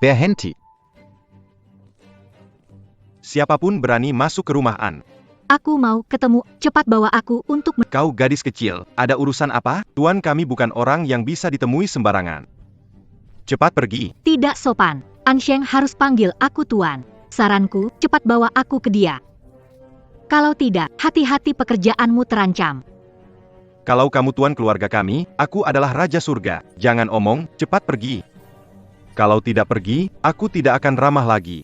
Berhenti. Siapapun berani masuk ke rumah An. Aku mau ketemu, cepat bawa aku untuk Kau gadis kecil, ada urusan apa? Tuan kami bukan orang yang bisa ditemui sembarangan. Cepat pergi. Tidak sopan. Ansheng harus panggil aku tuan. Saranku, cepat bawa aku ke dia. Kalau tidak, hati-hati pekerjaanmu terancam. Kalau kamu tuan keluarga kami, aku adalah Raja Surga. Jangan omong, cepat pergi. Kalau tidak pergi, aku tidak akan ramah lagi.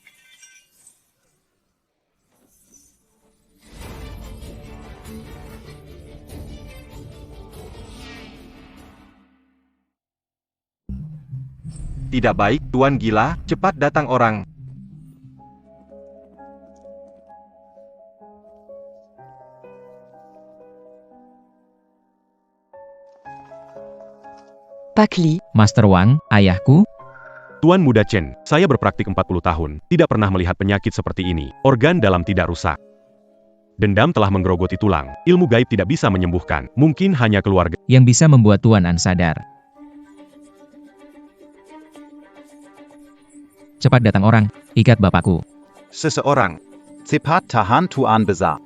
Tidak baik, Tuan gila, cepat datang orang. Pak Li, Master Wang, ayahku, Tuan Muda Chen, saya berpraktik 40 tahun, tidak pernah melihat penyakit seperti ini. Organ dalam tidak rusak. Dendam telah menggerogoti tulang, ilmu gaib tidak bisa menyembuhkan, mungkin hanya keluarga. yang bisa membuat Tuan An sadar. Cepat datang orang, ikat bapakku. Seseorang. Cepat tahan Tuan Besar.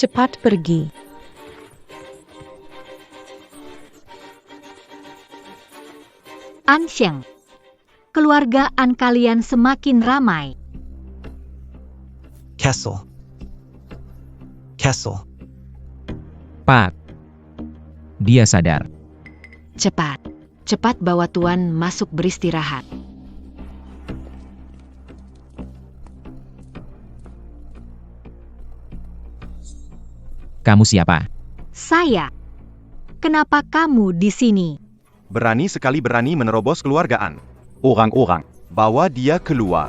cepat pergi. Ansheng. Keluarga An kalian semakin ramai. Kessel. Kessel. Pak. Dia sadar. Cepat, cepat bawa Tuan masuk beristirahat. Kamu siapa? Saya. Kenapa kamu di sini? Berani sekali berani menerobos keluargaan. Orang-orang. Bawa dia keluar.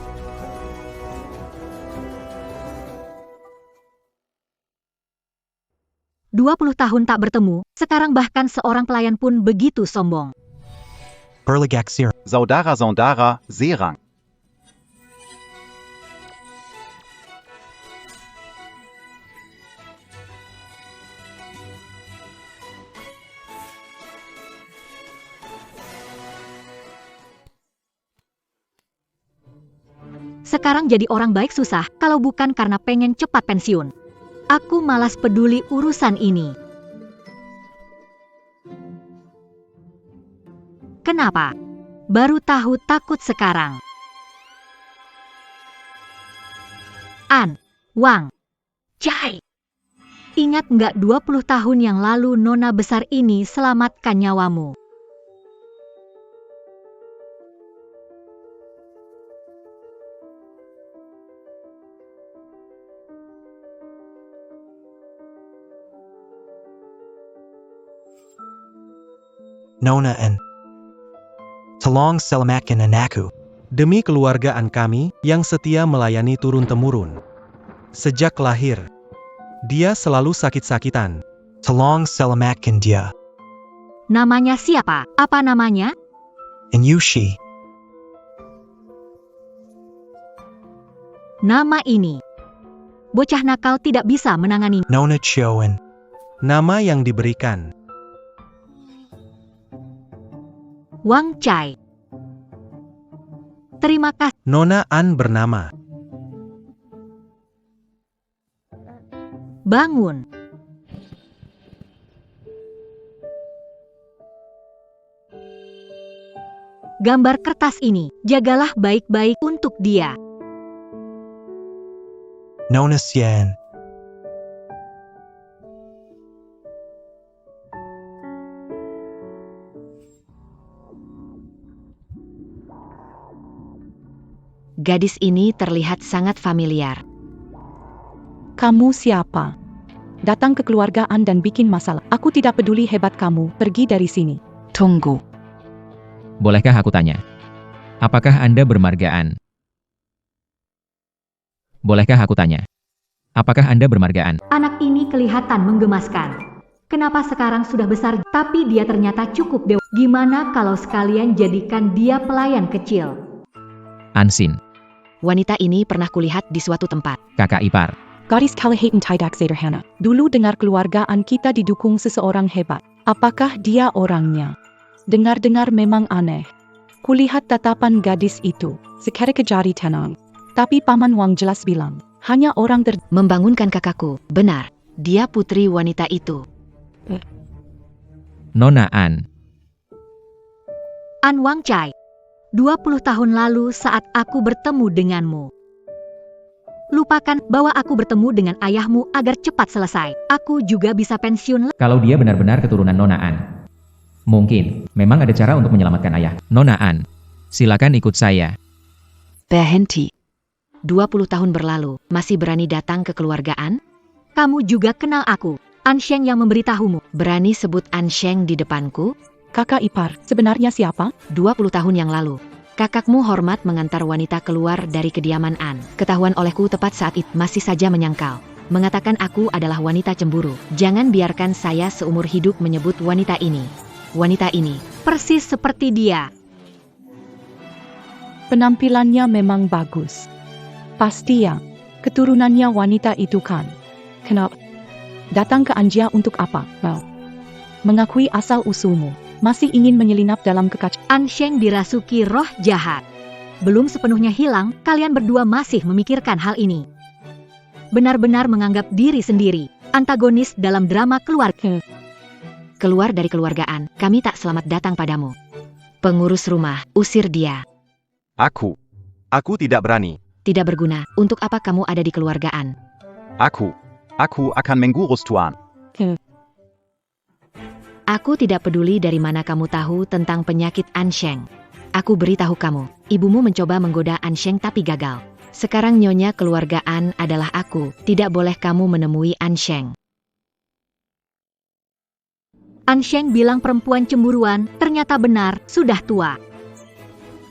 Dua 20 tahun tak bertemu, sekarang bahkan seorang pelayan pun begitu sombong. Berligak Sir. Saudara-saudara, Serang. Sekarang jadi orang baik susah, kalau bukan karena pengen cepat pensiun. Aku malas peduli urusan ini. Kenapa? Baru tahu takut sekarang. An, Wang, Cai. Ingat nggak 20 tahun yang lalu nona besar ini selamatkan nyawamu? Nona and Tolong selamatkan anakku. Demi keluargaan kami yang setia melayani turun-temurun. Sejak lahir, dia selalu sakit-sakitan. Tolong selamatkan dia. Namanya siapa? Apa namanya? And Yushi. Nama ini. Bocah nakal tidak bisa menangani. Nona Chioen. Nama yang diberikan. Wang Cai. Terima kasih. Nona An bernama. Bangun. Gambar kertas ini, jagalah baik-baik untuk dia. Nona Sien. Gadis ini terlihat sangat familiar. Kamu siapa? Datang ke keluargaan dan bikin masalah. Aku tidak peduli hebat kamu, pergi dari sini. Tunggu. Bolehkah aku tanya? Apakah Anda bermargaan? Bolehkah aku tanya? Apakah Anda bermargaan? Anak ini kelihatan menggemaskan. Kenapa sekarang sudah besar, tapi dia ternyata cukup dewa. Gimana kalau sekalian jadikan dia pelayan kecil? Ansin, Wanita ini pernah kulihat di suatu tempat. kakak ipar. Garis kalihaten tidak sederhana. Dulu dengar keluargaan kita didukung seseorang hebat. Apakah dia orangnya? Dengar-dengar memang aneh. Kulihat tatapan gadis itu. Seketika jadi tenang. Tapi Paman Wang jelas bilang, hanya orang Membangunkan kakakku, benar. Dia putri wanita itu. Nona An. An Wang Chai. 20 tahun lalu saat aku bertemu denganmu. Lupakan bahwa aku bertemu dengan ayahmu agar cepat selesai. Aku juga bisa pensiun. Kalau dia benar-benar keturunan Nona An. Mungkin, memang ada cara untuk menyelamatkan ayah. Nona An, silakan ikut saya. Berhenti. 20 tahun berlalu, masih berani datang ke keluargaan? Kamu juga kenal aku. An Sheng yang memberitahumu. Berani sebut An Sheng di depanku? kakak ipar. Sebenarnya siapa? 20 tahun yang lalu. Kakakmu hormat mengantar wanita keluar dari kediaman An. Ketahuan olehku tepat saat itu, masih saja menyangkal. Mengatakan aku adalah wanita cemburu. Jangan biarkan saya seumur hidup menyebut wanita ini. Wanita ini. Persis seperti dia. Penampilannya memang bagus. Pasti ya, keturunannya wanita itu kan. Kenapa? Datang ke Anjia untuk apa? Well, mengakui asal-usulmu. Masih ingin menyelinap dalam kekacauan. An Sheng dirasuki roh jahat. Belum sepenuhnya hilang, kalian berdua masih memikirkan hal ini. Benar-benar menganggap diri sendiri, antagonis dalam drama keluarga. Keluar dari keluargaan, kami tak selamat datang padamu. Pengurus rumah, usir dia. Aku tidak berani. Tidak berguna, untuk apa kamu ada di keluargaan? Aku akan mengurus Tuan. Aku tidak peduli dari mana kamu tahu tentang penyakit An Sheng. Aku beritahu kamu, ibumu mencoba menggoda An Sheng tapi gagal. Sekarang nyonya keluargaan adalah aku, tidak boleh kamu menemui An Sheng. An Sheng bilang perempuan cemburuan, ternyata benar, sudah tua.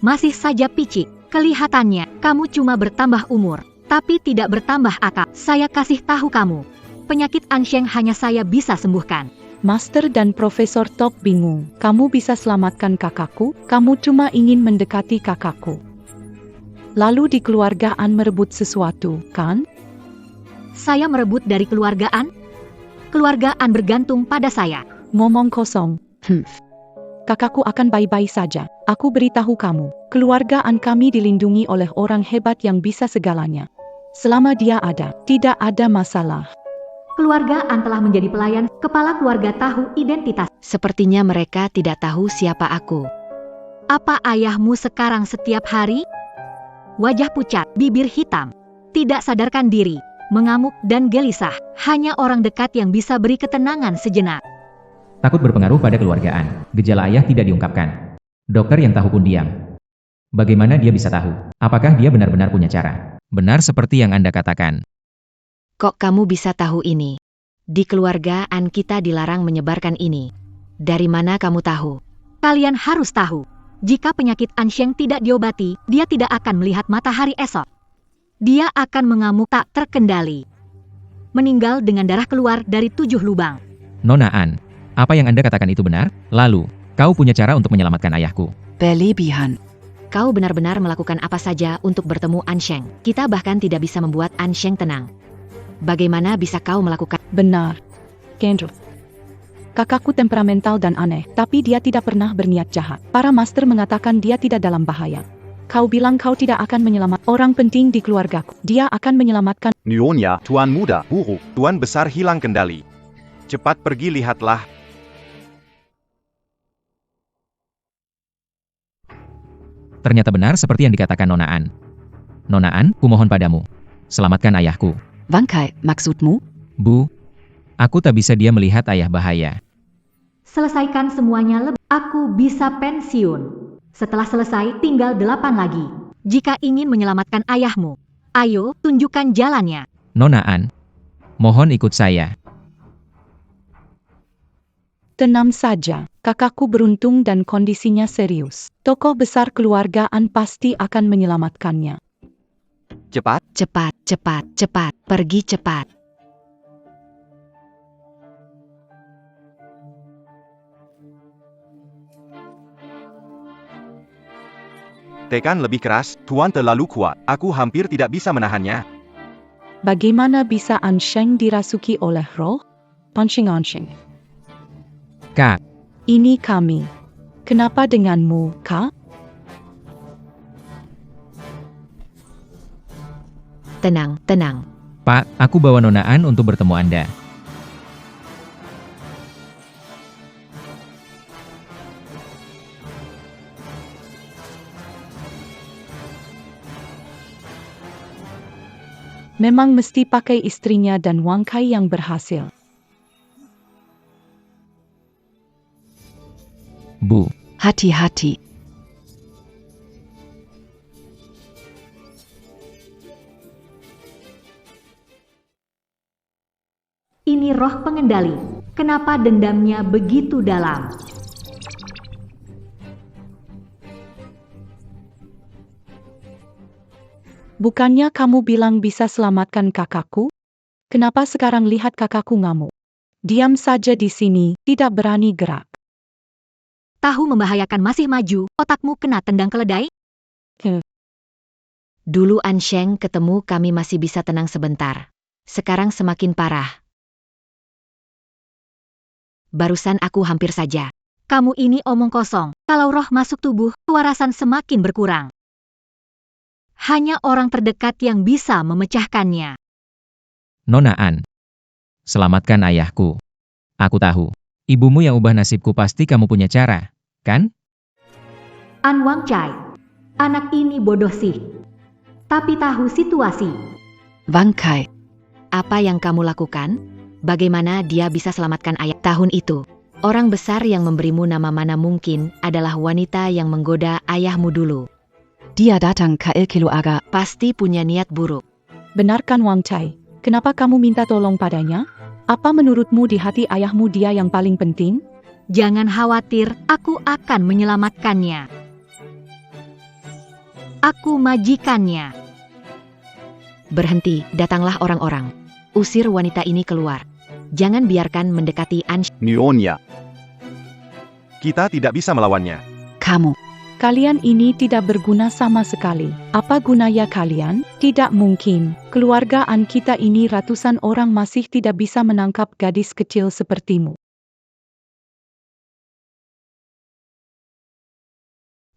Masih saja picik, kelihatannya, kamu cuma bertambah umur, tapi tidak bertambah akal. Saya kasih tahu kamu, penyakit An Sheng hanya saya bisa sembuhkan. Master dan Profesor Tok bingung. Kamu bisa selamatkan kakakku? Kamu cuma ingin mendekati kakakku. Lalu di keluargaan merebut sesuatu, kan? Saya merebut dari keluargaan? Keluargaan bergantung pada saya. Ngomong kosong. Kakakku akan baik-baik saja. Aku beritahu kamu, keluargaan kami dilindungi oleh orang hebat yang bisa segalanya. Selama dia ada, tidak ada masalah. Keluargaan telah menjadi pelayan, kepala keluarga tahu identitas. Sepertinya mereka tidak tahu siapa aku. Apa ayahmu sekarang setiap hari? Wajah pucat, bibir hitam. Tidak sadarkan diri, mengamuk dan gelisah. Hanya orang dekat yang bisa beri ketenangan sejenak. Takut berpengaruh pada keluargaan. Gejala ayah tidak diungkapkan. Dokter yang tahu pun diam. Bagaimana dia bisa tahu? Apakah dia benar-benar punya cara? Benar seperti yang Anda katakan. Kok kamu bisa tahu ini? Di keluargaan kita dilarang menyebarkan ini. Dari mana kamu tahu? Kalian harus tahu, jika penyakit An Sheng tidak diobati, dia tidak akan melihat matahari esok. Dia akan mengamuk tak terkendali. Meninggal dengan darah keluar dari 7 lubang. Nona An, apa yang Anda katakan itu benar? Lalu, kau punya cara untuk menyelamatkan ayahku. Berlebihan. Kau benar-benar melakukan apa saja untuk bertemu An Sheng. Kita bahkan tidak bisa membuat An Sheng tenang. Bagaimana bisa kau melakukan? Benar. Kendro. Kakakku temperamental dan aneh, tapi dia tidak pernah berniat jahat. Para master mengatakan dia tidak dalam bahaya. Kau bilang kau tidak akan menyelamatkan orang penting di keluargaku. Dia akan menyelamatkan. Nyonya, Tuan muda, buruk. Tuan besar hilang kendali. Cepat pergi lihatlah. Ternyata benar seperti yang dikatakan Nona An. Nona An, kumohon padamu. Selamatkan ayahku. Bangkai, maksudmu? Bu, aku tak bisa dia melihat ayah bahaya. Selesaikan semuanya aku bisa pensiun. Setelah selesai, tinggal 8 lagi. Jika ingin menyelamatkan ayahmu, ayo, tunjukkan jalannya. Nona An, mohon ikut saya. Tenang saja, kakakku beruntung dan kondisinya serius. Tokoh besar keluargaan pasti akan menyelamatkannya. Cepat. Cepat, cepat, cepat, pergi cepat. Tekan lebih keras, Tuan terlalu kuat. Aku hampir tidak bisa menahannya. Bagaimana bisa Ansheng dirasuki oleh roh? Punching Ansheng. Kak, Ini kami. Kenapa denganmu, Kak? Tenang, tenang. Pak, aku bawa Nona An untuk bertemu Anda. Memang mesti pakai istrinya dan Wang Kai yang berhasil. Bu, Hati-hati. Ini roh pengendali. Kenapa dendamnya begitu dalam? Bukannya kamu bilang bisa selamatkan kakakku? Kenapa sekarang lihat kakakku ngamuk? Diam saja di sini, tidak berani gerak. Tahu membahayakan masih maju, otakmu kena tendang keledai? Dulu Ansheng ketemu kami masih bisa tenang sebentar. Sekarang semakin parah. Barusan aku hampir saja. Kamu ini omong kosong. Kalau roh masuk tubuh, kewarasan semakin berkurang. Hanya orang terdekat yang bisa memecahkannya. Nona An. Selamatkan ayahku. Aku tahu. Ibumu yang ubah nasibku pasti kamu punya cara, kan? An Wang Chai. Anak ini bodoh sih. Tapi tahu situasi. Wang Kai, apa yang kamu lakukan? Bagaimana dia bisa selamatkan ayah tahun itu? Orang besar yang memberimu nama mana mungkin adalah wanita yang menggoda ayahmu dulu. Dia datang ke El Kiluaga, pasti punya niat buruk. Benarkan Wang Chai, kenapa kamu minta tolong padanya? Apa menurutmu di hati ayahmu dia yang paling penting? Jangan khawatir, aku akan menyelamatkannya. Aku majikannya. Berhenti, datanglah orang-orang. Usir wanita ini keluar. Jangan biarkan mendekati Nyonya. Kita tidak bisa melawannya. kamu. Kalian ini tidak berguna sama sekali. Apa gunanya kalian? Tidak mungkin. Keluargaan kita ini ratusan orang masih tidak bisa menangkap gadis kecil sepertimu.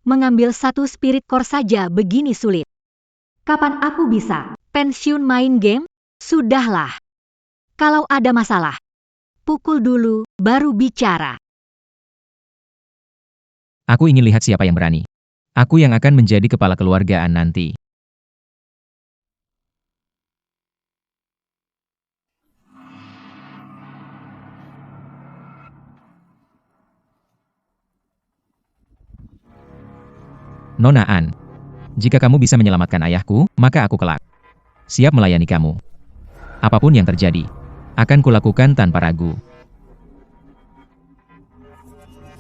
Mengambil satu spirit core saja begini sulit. Kapan aku bisa pensiun main game? Sudahlah. Kalau ada masalah, pukul dulu, baru bicara. Aku ingin lihat siapa yang berani. Aku yang akan menjadi kepala keluargaan nanti. Nona An, jika kamu bisa menyelamatkan ayahku, maka aku kelak siap melayani kamu. Apapun yang terjadi, akan kulakukan tanpa ragu.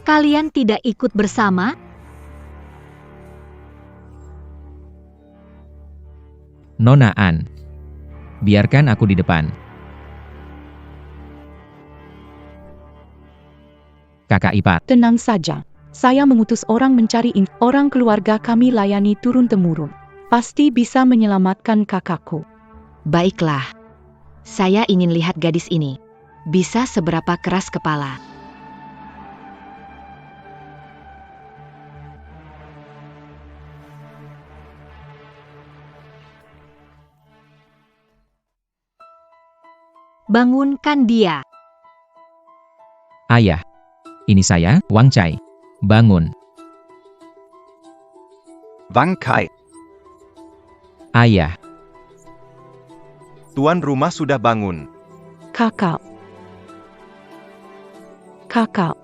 Kalian tidak ikut bersama? Nona An, biarkan aku di depan. Kakak ipar, Tenang saja. Saya mengutus orang mencari orang keluarga kami layani turun-temurun. Pasti bisa menyelamatkan kakakku. Baiklah. Saya ingin lihat gadis ini. Bisa seberapa keras kepala. Bangunkan dia. ayah. Ini saya, Wang Chai. Bangun, Wang Kai. ayah. Tuan rumah sudah bangun. Kakak. Kakak.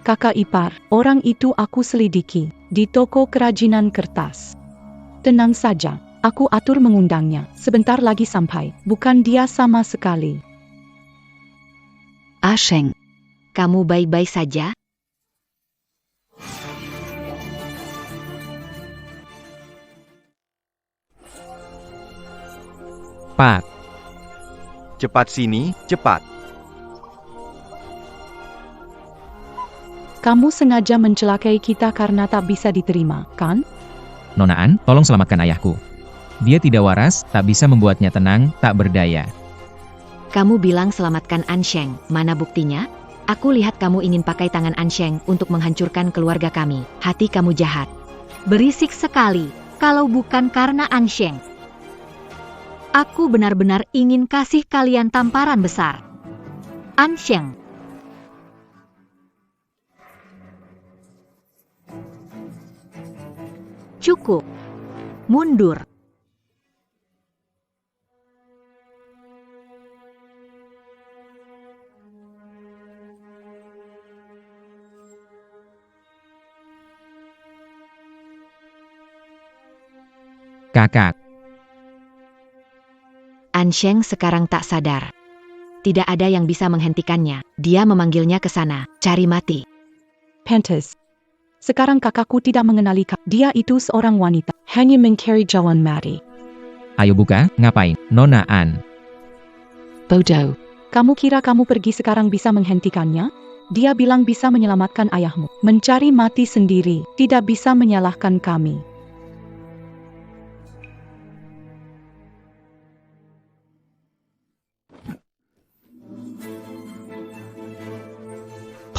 Kakak ipar, orang itu aku selidiki di toko kerajinan kertas. Tenang saja, aku atur mengundangnya. Sebentar lagi sampai, bukan dia sama sekali. Asheng, kamu baik-baik saja? Pak, Cepat sini, cepat. Kamu sengaja mencelakai kita karena tak bisa diterima, kan? Nona An, tolong selamatkan ayahku. Dia tidak waras, tak bisa membuatnya tenang, tak berdaya. Kamu bilang selamatkan Ansheng, mana buktinya? Aku lihat kamu ingin pakai tangan Ansheng untuk menghancurkan keluarga kami. Hati kamu jahat. Berisik sekali, kalau bukan karena Ansheng. Aku benar-benar ingin kasih kalian tamparan besar. Ansheng. Cukup. Mundur. Kakak, Ansheng sekarang tak sadar. Tidak ada yang bisa menghentikannya. Dia memanggilnya ke sana, cari mati. Pantes. Sekarang kakakku tidak mengenali dia itu seorang wanita, hanya mencari jalan mati. ayo buka, ngapain? Nona An. Bodoh. Kamu kira kamu pergi sekarang bisa menghentikannya? Dia bilang bisa menyelamatkan ayahmu. Mencari mati sendiri, tidak bisa menyalahkan kami.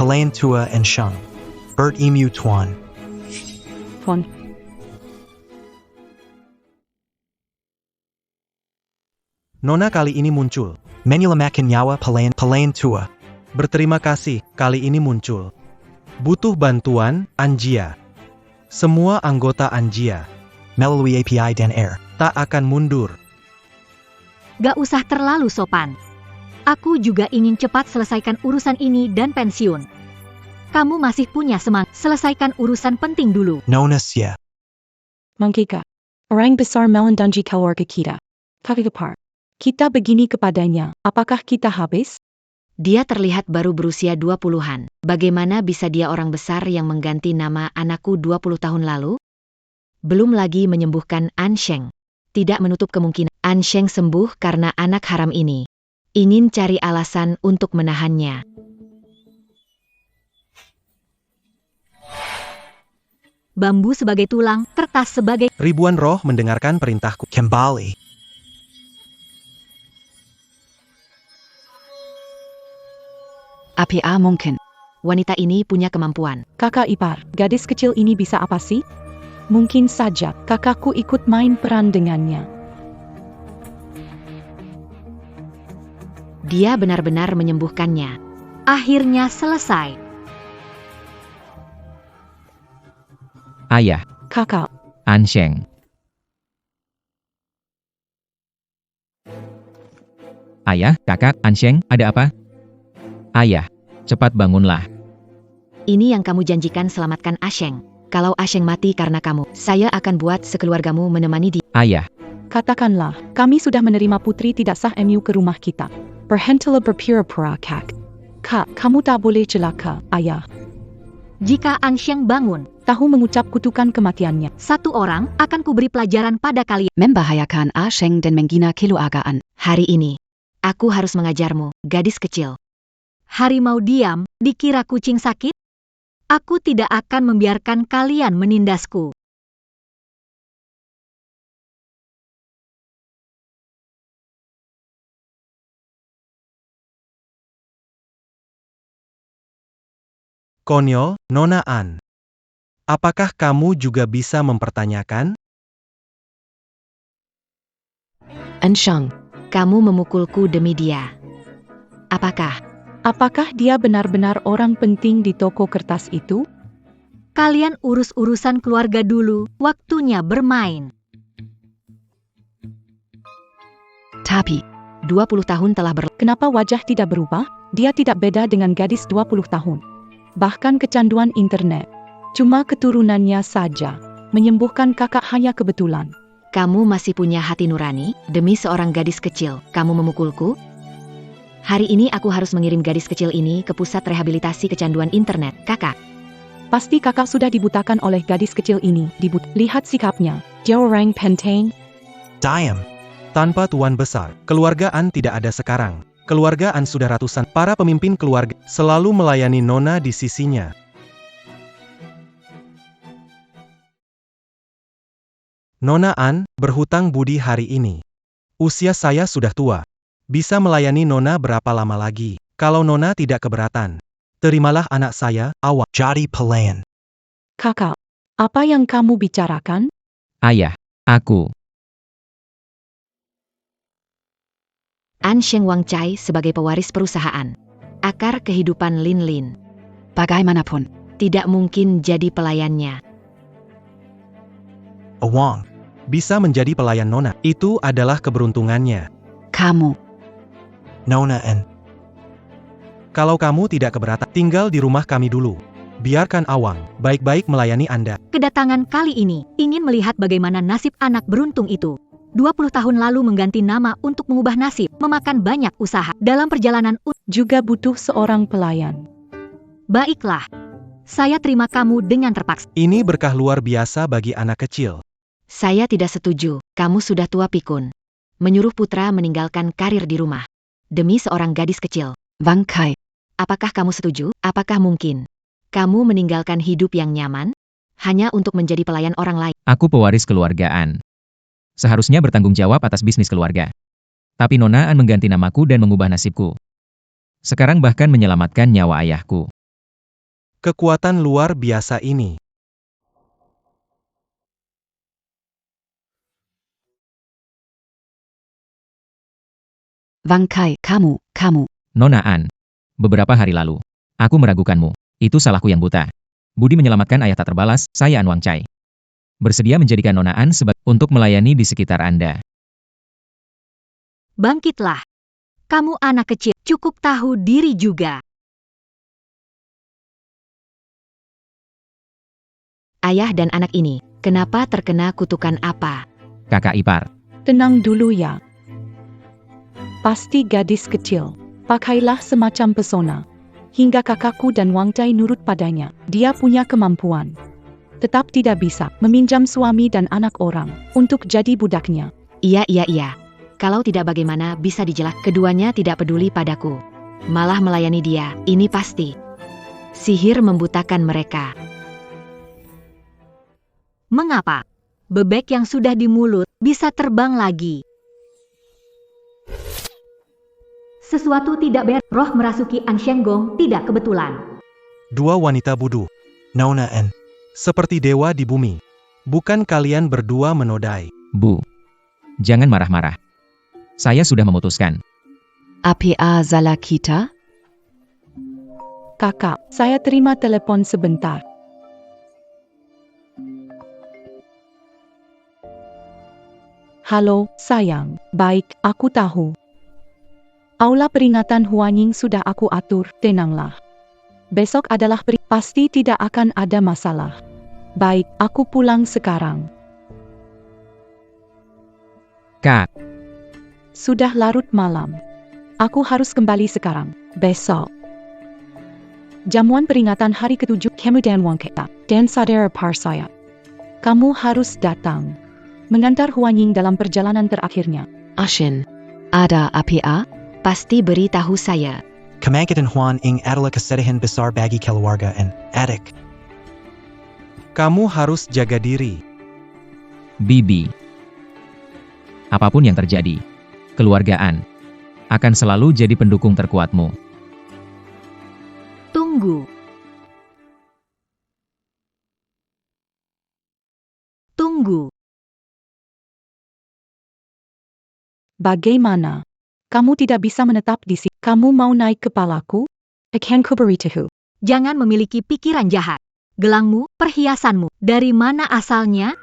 Palayan Tua and Sheng. Bert Emu Tuan. Fon. Nona kali ini muncul. Menyelamatkan nyawa Palayan Tua. Berterima kasih, kali ini muncul. Butuh bantuan, Anjia. Semua anggota Anjia Melalui API dan Air. tak akan mundur. Gak usah terlalu sopan. Aku juga ingin cepat selesaikan urusan ini dan pensiun. Kamu masih punya semangat, selesaikan urusan penting dulu. Nona Sia. Mangkika. Orang besar melandangi keluarga kita. Kakak kita begini kepadanya, apakah kita habis? Dia terlihat baru berusia 20-an. Bagaimana bisa dia orang besar yang mengganti nama anakku 20 tahun lalu? Belum lagi menyembuhkan Ansheng. Tidak menutup kemungkinan Ansheng sembuh karena anak haram ini. Ingin cari alasan untuk menahannya. Bambu sebagai tulang, kertas sebagai... Ribuan roh mendengarkan perintahku. Kembali. APA mungkin. Wanita ini punya kemampuan. Kakak ipar, gadis kecil ini bisa apa sih? Mungkin saja kakakku ikut main peran dengannya. Dia benar-benar menyembuhkannya. Akhirnya selesai. Ayah, Kakak, Ansheng. Ayah, kakak, Ansheng, ada apa? Ayah, cepat bangunlah. Ini yang kamu janjikan, selamatkan Ansheng. Kalau Ansheng mati karena kamu, saya akan buat sekeluargamu menemani dia. Ayah, katakanlah, kami sudah menerima putri tidak sah MU ke rumah kita. Berhentilah berpura-pura, Kak. Kak, kamu tak boleh celaka, ayah. Jika Ansheng bangun, Tahu mengucap kutukan kematiannya. satu orang akan kuberi pelajaran pada kalian. Membahayakan Ansheng dan menghina keluargaan. Hari ini, aku harus mengajarmu, gadis kecil. Harimau diam, dikira kucing sakit? Aku tidak akan membiarkan kalian menindasku. Konyol, Nona An. Apakah kamu juga bisa mempertanyakan? Ansheng, kamu memukulku demi dia. Apakah dia benar-benar orang penting di toko kertas itu? Kalian urus urusan keluarga dulu, waktunya bermain. Tapi, 20 tahun telah berlalu. Kenapa wajah tidak berubah? Dia tidak beda dengan gadis 20 tahun. Bahkan kecanduan internet. Cuma keturunannya saja. Menyembuhkan kakak hanya kebetulan. Kamu masih punya hati nurani, demi seorang gadis kecil, kamu memukulku? Hari ini aku harus mengirim gadis kecil ini ke pusat rehabilitasi kecanduan internet, kakak. Pasti kakak sudah dibutakan oleh gadis kecil ini. Lihat sikapnya. Dia orang penting. Diam. Tanpa tuan besar, keluargaan tidak ada sekarang. Keluargaan sudah ratusan, para pemimpin keluarga selalu melayani Nona di sisinya. Nona An, berhutang budi hari ini. Usia saya sudah tua. Bisa melayani Nona berapa lama lagi? Kalau Nona tidak keberatan, terimalah anak saya, Awang. Jadi pelayan. Kakak, apa yang kamu bicarakan? Ayah, aku. An Sheng Wang Chai sebagai pewaris perusahaan. Akar kehidupan Lin Lin. Bagaimanapun, tidak mungkin jadi pelayannya. Awang. Bisa menjadi pelayan Nona. Itu adalah keberuntungannya. Kamu. Nona N. Kalau kamu tidak keberatan, tinggal di rumah kami dulu. Biarkan Awang baik-baik melayani Anda. Kedatangan kali ini ingin melihat bagaimana nasib anak beruntung itu. 20 tahun lalu mengganti nama untuk mengubah nasib, memakan banyak usaha. Dalam perjalanan Juga butuh seorang pelayan. baiklah. Saya terima kamu dengan terpaksa. Ini berkah luar biasa bagi anak kecil. Saya tidak setuju, kamu sudah tua pikun. Menyuruh putra meninggalkan karir di rumah. Demi seorang gadis kecil. Wang Kai. Apakah kamu setuju? Apakah mungkin? Kamu meninggalkan hidup yang nyaman? Hanya untuk menjadi pelayan orang lain. Aku pewaris keluargaan. Seharusnya bertanggung jawab atas bisnis keluarga. Tapi Nona An mengganti namaku dan mengubah nasibku. Sekarang bahkan menyelamatkan nyawa ayahku. Kekuatan luar biasa ini. Wang Kai, kamu. Nona An, beberapa hari lalu, aku meragukanmu. Itu salahku yang buta. Budi menyelamatkan ayah tak terbalas, saya An Wang Chai. Bersedia menjadikan Nona An untuk melayani di sekitar Anda. Bangkitlah. Kamu anak kecil, cukup tahu diri juga. Ayah dan anak ini, kenapa terkena kutukan apa? Kakak ipar. Tenang dulu ya. Pasti gadis kecil. Pakailah semacam pesona. Hingga kakakku dan Wang Chai nurut padanya. Dia punya kemampuan. Tetap tidak bisa meminjam suami dan anak orang untuk jadi budaknya. Iya. Kalau tidak bagaimana bisa dijelas. Keduanya tidak peduli padaku. Malah melayani dia, ini pasti. Sihir membutakan mereka. Mengapa? Bebek yang sudah di mulut bisa terbang lagi. Sesuatu tidak beres. Roh merasuki An Shenggong tidak kebetulan. Dua wanita bodoh. Nona N. Seperti dewa di bumi. Bukan kalian berdua menodai. Bu, jangan marah-marah. Saya sudah memutuskan. Apa salah kita? Kakak, saya terima telepon sebentar. Halo, sayang. Baik, aku tahu. Aula peringatan Huanying sudah aku atur, tenanglah. Besok adalah pasti tidak akan ada masalah. Baik, aku pulang sekarang. Kak, Sudah larut malam. Aku harus kembali sekarang. Besok. Jamuan peringatan hari ke-7 kemudian Wang Keta dan saudara par saya. Kamu harus datang. Mengantar Huanying dalam perjalanan terakhirnya. Ashin, ada apa? Pasti beritahu saya. Kemangkitan Huan ing adalah kesedihan besar bagi keluarga N. Adik. Kamu harus jaga diri. Bibi. Apapun yang terjadi, keluargaan akan selalu jadi pendukung terkuatmu. Tunggu. Bagaimana? Kamu tidak bisa menetap di sini. Kamu mau naik kepalaku? Akan kuberitahu. Jangan memiliki pikiran jahat. Gelangmu, perhiasanmu, dari mana asalnya?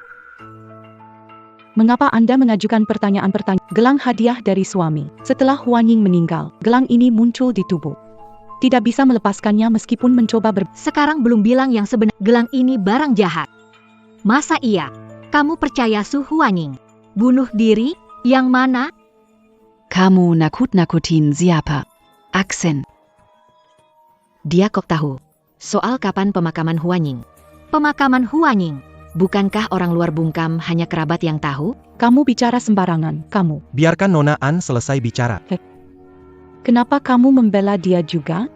Mengapa Anda mengajukan pertanyaan-pertanyaan? Gelang hadiah dari suami. Setelah Huanying meninggal, gelang ini muncul di tubuh. Tidak bisa melepaskannya meskipun mencoba Sekarang belum bilang yang sebenarnya. Gelang ini barang jahat. Masa iya? Kamu percaya Su Huanying? Bunuh diri? Yang mana? Kamu nakut-nakutin siapa? Aksen. Dia kok tahu? Soal kapan pemakaman Huanying? Pemakaman Huanying. Bukankah orang luar bungkam hanya kerabat yang tahu? Kamu bicara sembarangan, kamu. Biarkan Nona An selesai bicara. Kenapa kamu membela dia juga?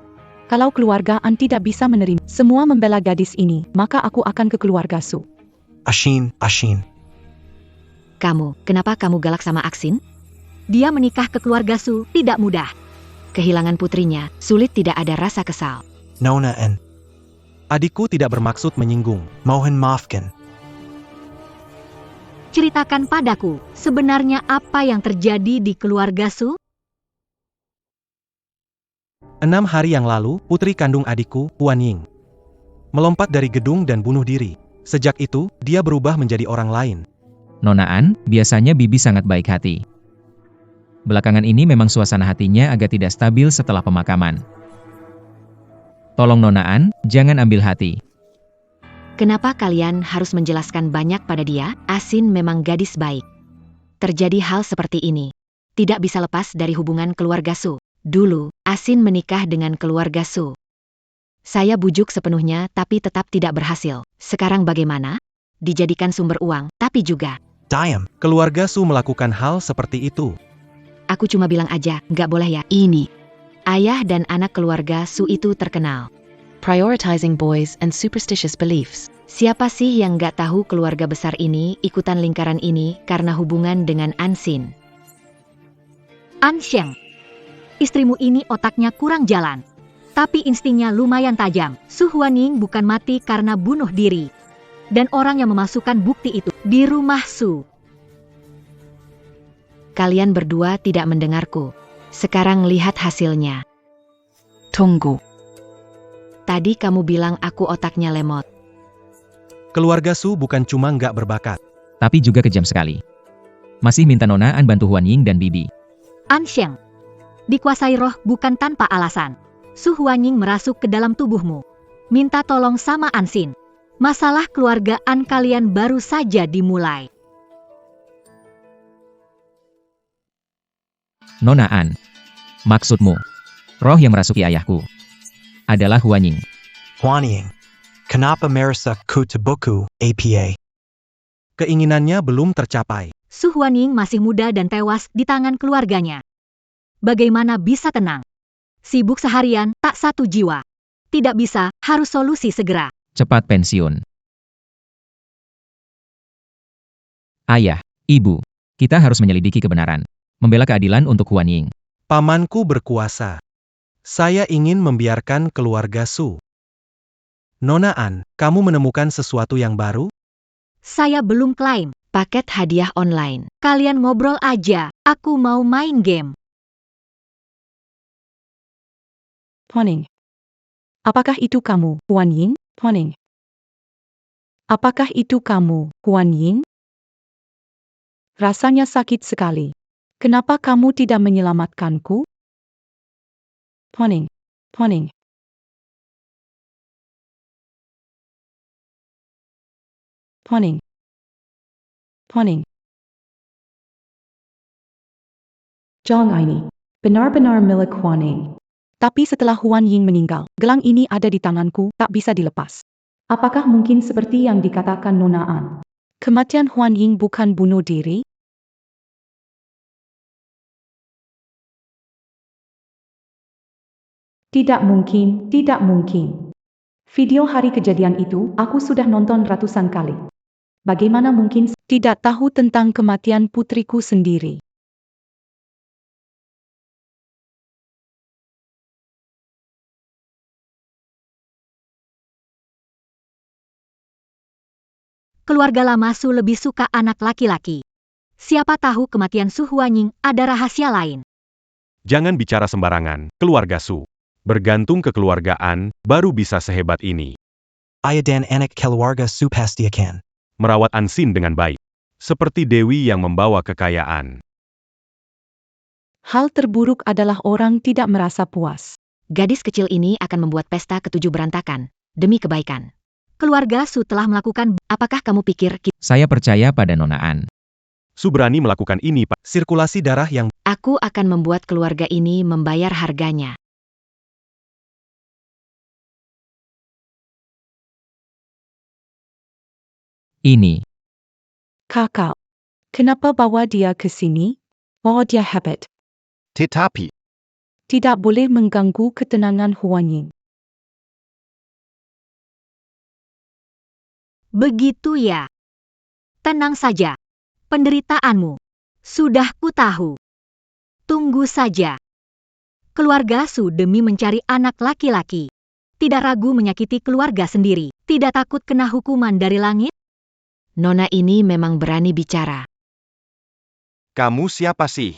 Kalau keluarga An tidak bisa menerima semua membela gadis ini, maka aku akan ke keluarga Su. Ashin. Kenapa kamu galak sama Aksin? Dia menikah ke keluarga Su tidak mudah. Kehilangan putrinya, sulit tidak ada rasa kesal. Nona and Adikku tidak bermaksud menyinggung. Mohan maafkan. Ceritakan padaku, sebenarnya apa yang terjadi di keluarga Su? 6 hari yang lalu, putri kandung adikku, Huan Ying, melompat dari gedung dan bunuh diri. Sejak itu, dia berubah menjadi orang lain. Nona An, biasanya Bibi sangat baik hati. Belakangan ini memang suasana hatinya agak tidak stabil setelah pemakaman. Tolong Nona An, jangan ambil hati. Kenapa kalian harus menjelaskan banyak pada dia? Asin memang gadis baik. Terjadi hal seperti ini. Tidak bisa lepas dari hubungan keluarga Su. Dulu, Asin menikah dengan keluarga Su. Saya bujuk sepenuhnya tapi tetap tidak berhasil. Sekarang bagaimana? Dijadikan sumber uang, tapi juga. Diam. Keluarga Su melakukan hal seperti itu. Aku cuma bilang aja, nggak boleh ya. Ini. Ayah dan anak keluarga Su itu terkenal. Prioritizing boys and superstitious beliefs. Siapa sih yang nggak tahu keluarga besar ini ikutan lingkaran ini karena hubungan dengan Ansin? An Sheng, istrimu ini otaknya kurang jalan. Tapi instingnya lumayan tajam. Su Huanying bukan mati karena bunuh diri. Dan orang yang memasukkan bukti itu di rumah Su. Kalian berdua tidak mendengarku. Sekarang lihat hasilnya. Tunggu. Tadi kamu bilang aku otaknya lemot. Keluarga Su bukan cuma nggak berbakat. Tapi juga kejam sekali. Masih minta Nona An bantu Huan Ying dan Bibi. An Sheng, dikuasai roh bukan tanpa alasan. Su Huanying merasuk ke dalam tubuhmu. Minta tolong sama Ansin. Masalah keluarga An kalian baru saja dimulai. Nona An, maksudmu, roh yang merasuki ayahku adalah Huan Ying. Huan Ying. Kenapa merasa ku tebuku, APA? Keinginannya belum tercapai. Su Huanying masih muda dan tewas di tangan keluarganya. Bagaimana bisa tenang? Sibuk seharian, tak satu jiwa. Tidak bisa, harus solusi segera. Cepat pensiun. Ayah, Ibu, kita harus menyelidiki kebenaran. Membela keadilan untuk Huan Ying. Pamanku berkuasa. Saya ingin membiarkan keluarga Su. Nona An, kamu menemukan sesuatu yang baru? Saya belum klaim. Paket hadiah online. Kalian ngobrol aja. Aku mau main game. Poning. Apakah itu kamu, Huan Ying? Poning. Apakah itu kamu, Huan Ying? Rasanya sakit sekali. Kenapa kamu tidak menyelamatkanku? Poning. Poning. Poning. Poning. Jong ini benar-benar milik Huan Ying. Tapi setelah Huan Ying meninggal, gelang ini ada di tanganku, tak bisa dilepas. Apakah mungkin seperti yang dikatakan Nona An? Kematian Huan Ying bukan bunuh diri? Tidak mungkin, tidak mungkin. Video hari kejadian itu, aku sudah nonton ratusan kali. Bagaimana mungkin tidak tahu tentang kematian putriku sendiri? Keluarga lama Su lebih suka anak laki-laki. Siapa tahu kematian Su Huanying ada rahasia lain. Jangan bicara sembarangan, keluarga Su. Bergantung kekeluargaan, baru bisa sehebat ini. Ayah dan anak keluarga Su pasti akan Merawat Ansin dengan baik. Seperti Dewi yang membawa kekayaan. Hal terburuk adalah orang tidak merasa puas. Gadis kecil ini akan membuat pesta ketujuh berantakan. Demi kebaikan. Keluarga Su telah melakukan. Apakah kamu pikir Saya percaya pada Nona An. Su berani melakukan ini, Pak. Sirkulasi darah yang aku akan membuat keluarga ini membayar harganya? Ini. Kakak, kenapa bawa dia ke sini? Oh, dia hebat. Tetapi, Tidak boleh mengganggu ketenangan Huan Ying. Begitu ya. Tenang saja. Penderitaanmu. Sudah ku tahu. Tunggu saja. Keluarga Su demi mencari anak laki-laki. Tidak ragu menyakiti keluarga sendiri. Tidak takut kena hukuman dari langit? Nona ini memang berani bicara. Kamu siapa sih?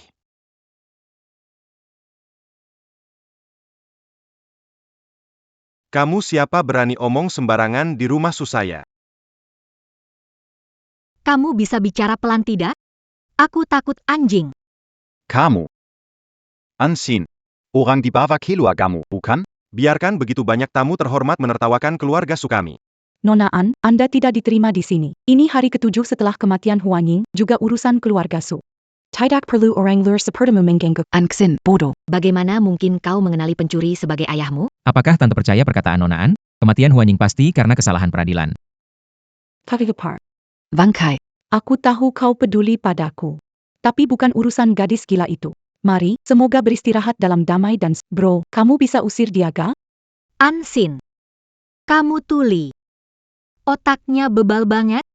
Kamu siapa berani omong sembarangan di rumah Susaya? Kamu bisa bicara pelan tidak? Aku takut anjing. Kamu. Ansin. Orang di bawah keluargamu, bukan? Biarkan begitu banyak tamu terhormat menertawakan keluarga Sukami. Nona An, Anda tidak diterima di sini. Ini hari ke-7 setelah kematian Huan Ying, juga urusan keluarga Su. Tidak perlu orang luar seperti mengganggu. Angksen, bodoh. Bagaimana mungkin kau mengenali pencuri sebagai ayahmu? Apakah Tante percaya perkataan Nona An? Kematian Huan Ying pasti karena kesalahan peradilan. Tavivapar. Bangkai. Aku tahu kau peduli padaku. Tapi bukan urusan gadis gila itu. Mari, semoga beristirahat dalam damai dan bro, kamu bisa usir dia ga? Ansin. Kamu tuli. Otaknya bebal banget.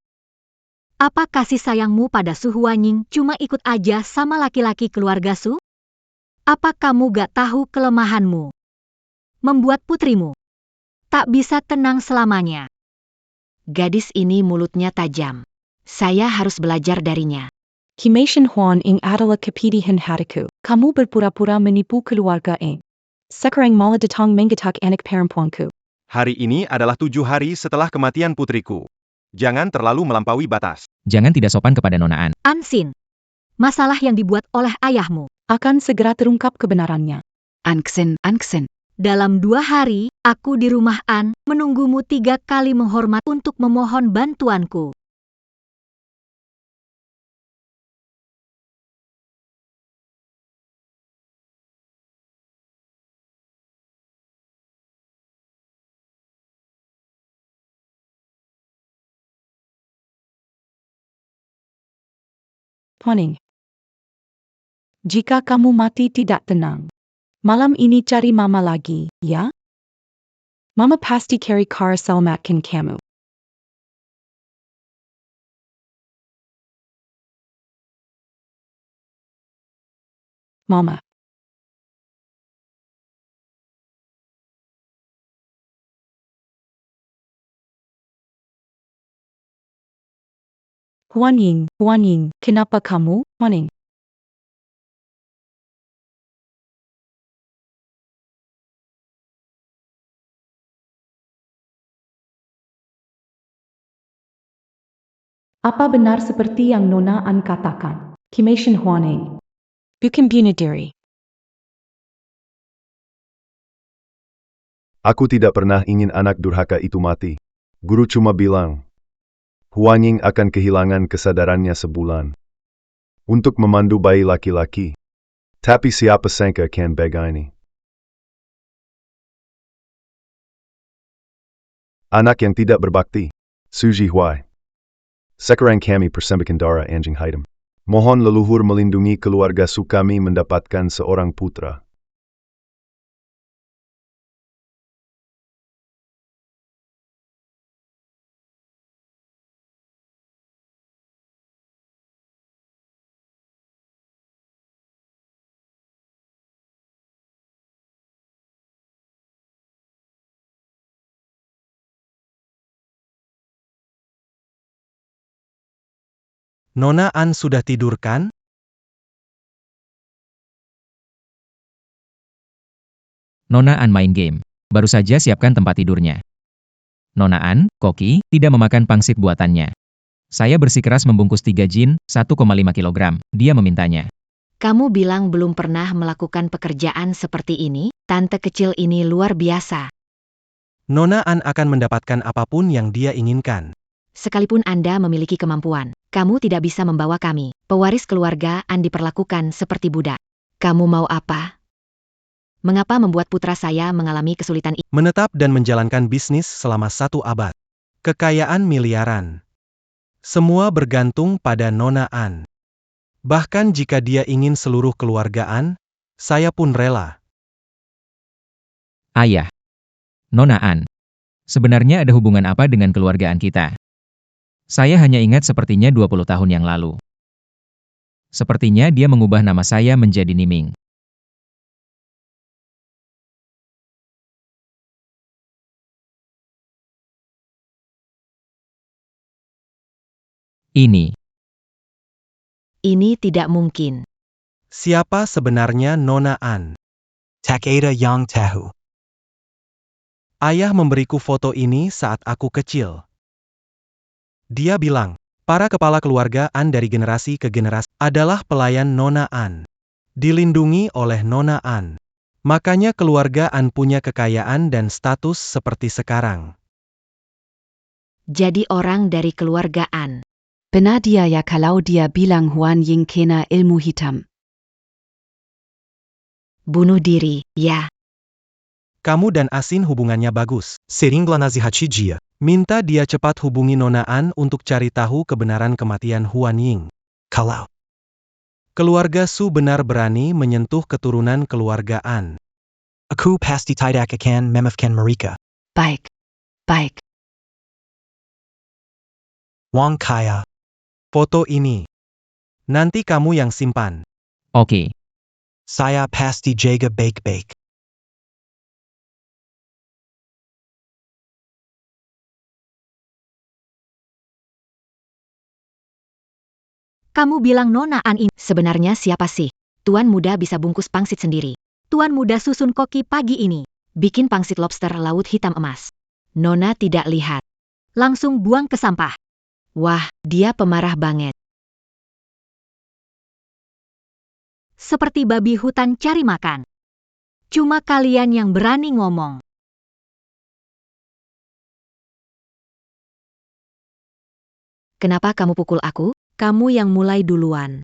Apa kasih sayangmu pada Su Huanying cuma ikut aja sama laki-laki keluarga Su? Apa kamu gak tahu kelemahanmu? Membuat putrimu tak bisa tenang selamanya. Gadis ini mulutnya tajam. Saya harus belajar darinya. Kimation Huan Ying adalah kepedihan hatiku. Kamu berpura-pura menipu keluarga Eng. Sekarang malah datang menggetak anak perempuanku. Hari ini adalah 7 hari setelah kematian putriku. Jangan terlalu melampaui batas. Jangan tidak sopan kepada Nona An. Ansin. Masalah yang dibuat oleh ayahmu. Akan segera terungkap kebenarannya. Angksen. Dalam 2 hari, aku di rumah An, menunggumu 3 kali menghormat untuk memohon bantuanku. Huaning. Jika kamu mati tidak tenang. Malam ini cari mama lagi, ya? Mama pasti cari cara selamatkan kamu. Mama. Huan Ying, kenapa kamu, Huaning? Apa benar seperti yang Nona An katakan? Kimation Huaning. Bukan bunuh diri. Aku tidak pernah ingin anak durhaka itu mati. Guru cuma bilang, Huan Ying akan kehilangan kesadarannya sebulan untuk memandu bayi laki-laki. Tapi siapa sangka kan begini. Anak yang tidak berbakti. Suji Huai. Sekarang kami persembahkan darah anjing hitam. Mohon leluhur melindungi keluarga Sukami mendapatkan seorang putra. Nona An sudah tidur kan? Nona An main game. Baru saja siapkan tempat tidurnya. Nona An, Koki, tidak memakan pangsit buatannya. Saya bersikeras membungkus 3 jin, 1,5 kilogram. Dia memintanya. Kamu bilang belum pernah melakukan pekerjaan seperti ini? Tante kecil ini luar biasa. Nona An akan mendapatkan apapun yang dia inginkan. Sekalipun Anda memiliki kemampuan, kamu tidak bisa membawa kami, pewaris keluarga An diperlakukan seperti budak. Kamu mau apa? Mengapa membuat putra saya mengalami kesulitan ini? Menetap dan menjalankan bisnis selama 1 abad. Kekayaan miliaran. Semua bergantung pada Nona An. Bahkan jika dia ingin seluruh keluarga An, saya pun rela. Ayah. Nona An. Sebenarnya ada hubungan apa dengan keluargaan kita? Saya hanya ingat sepertinya 20 tahun yang lalu. Sepertinya dia mengubah nama saya menjadi Niming. Ini tidak mungkin. Siapa sebenarnya Nona An? Takeda Yang Tahu. Ayah memberiku foto ini saat aku kecil. Dia bilang, para kepala keluarga An dari generasi ke generasi adalah pelayan Nona An. Dilindungi oleh Nona An. Makanya keluarga An punya kekayaan dan status seperti sekarang. Jadi orang dari keluarga An. Benar dia ya kalau dia bilang Huan Ying kena ilmu hitam. Bunuh diri, ya. Kamu dan Asin hubungannya bagus. Seringla Nazihachijia. Minta dia cepat hubungi Nona An untuk cari tahu kebenaran kematian Huan Ying. Kalau. Keluarga Su benar berani menyentuh keturunan keluarga An. Aku pasti tidak akan memaafkan mereka. Baik. Baik. Wang Kaya. Foto ini. Nanti kamu yang simpan. oke. Saya pasti jaga baik-baik. Kamu bilang Nona An ini. Sebenarnya siapa sih? Tuan muda bisa bungkus pangsit sendiri. Tuan muda susun koki pagi ini. Bikin pangsit lobster laut hitam emas. Nona tidak lihat. Langsung buang ke sampah. Wah, dia pemarah banget. Seperti babi hutan cari makan. Cuma kalian yang berani ngomong. Kenapa kamu pukul aku? Kamu yang mulai duluan.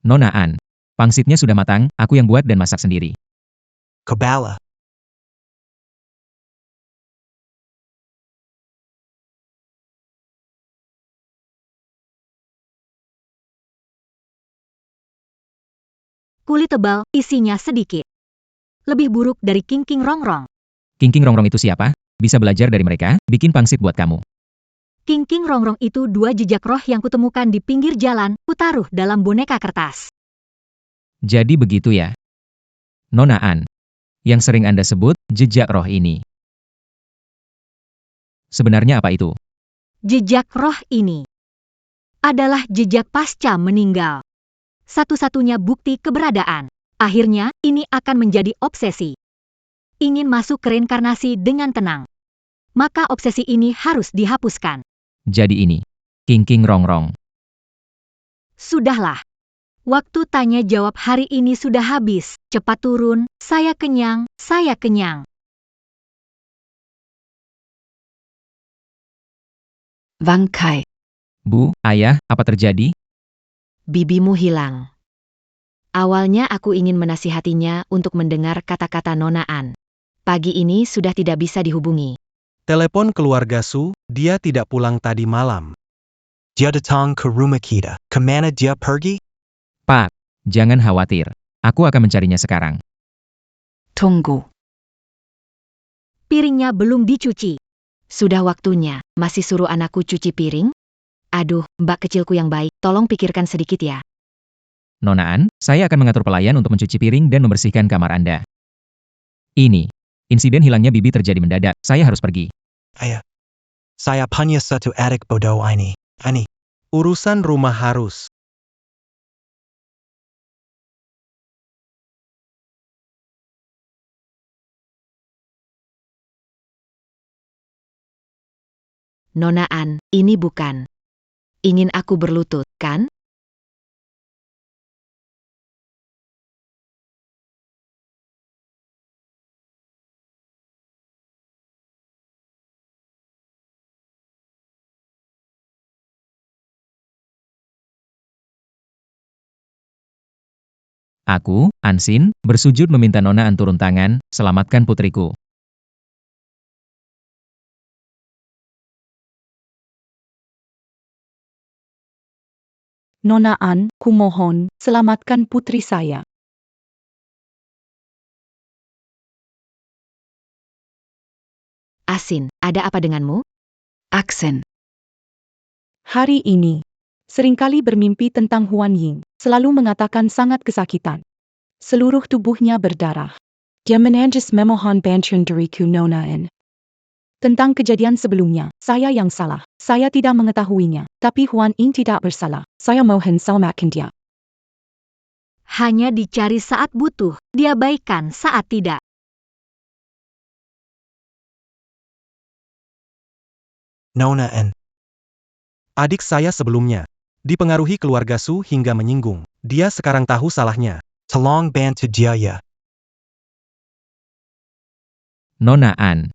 Nona An, pangsitnya sudah matang, aku yang buat dan masak sendiri. Kabala. Kulit tebal, isinya sedikit. Lebih buruk dari King Rongrong. King Rongrong itu siapa? Bisa belajar dari mereka, bikin pangsit buat kamu. King Rongrong itu 2 jejak roh yang kutemukan di pinggir jalan, kutaruh dalam boneka kertas. Jadi begitu ya. Nona An, yang sering Anda sebut, jejak roh ini. Sebenarnya apa itu? Jejak roh ini adalah jejak pasca meninggal. Satu-satunya bukti keberadaan. Akhirnya, ini akan menjadi obsesi. Ingin masuk ke reinkarnasi dengan tenang. Maka obsesi ini harus dihapuskan. Jadi ini, King Rongrong. Sudahlah. Waktu tanya jawab hari ini sudah habis. Cepat turun, saya kenyang, saya kenyang. Wang Kai. Bu, ayah, apa terjadi? Bibimu hilang. Awalnya aku ingin menasihatinya untuk mendengar kata-kata Nona An. Pagi ini sudah tidak bisa dihubungi. Telepon keluarga Su, dia tidak pulang tadi malam. Dia datang ke rumah kita. Kemana dia pergi? Pak, jangan khawatir. Aku akan mencarinya sekarang. Tunggu. Piringnya belum dicuci. Sudah waktunya, masih suruh anakku cuci piring? Aduh, mbak kecilku yang baik, tolong pikirkan sedikit ya. Nona An, saya akan mengatur pelayan untuk mencuci piring dan membersihkan kamar Anda. Ini, insiden hilangnya Bibi terjadi mendadak, saya harus pergi. Ayah. Saya punya satu adik bodoh ini. Urusan rumah harus. Nona An, ini bukan. Ingin aku berlutut, kan? Aku, Ansin, bersujud meminta Nona An turun tangan, selamatkan putriku. Nona An, kumohon, selamatkan putri saya. Asin, ada apa denganmu? Aksen. Hari ini, seringkali bermimpi tentang Huan Ying, selalu mengatakan sangat kesakitan. Seluruh tubuhnya berdarah. Dia menangis memohon bantuan dariku Nona An. Tentang kejadian sebelumnya, saya yang salah. Saya tidak mengetahuinya, tapi Huan Ying tidak bersalah. Saya mohon selamatkan dia. Hanya dicari saat butuh, diabaikan saat tidak. Nona N. Adik saya sebelumnya dipengaruhi keluarga Su hingga menyinggung. Dia sekarang tahu salahnya. Tolong bantu dia ya. Nona An.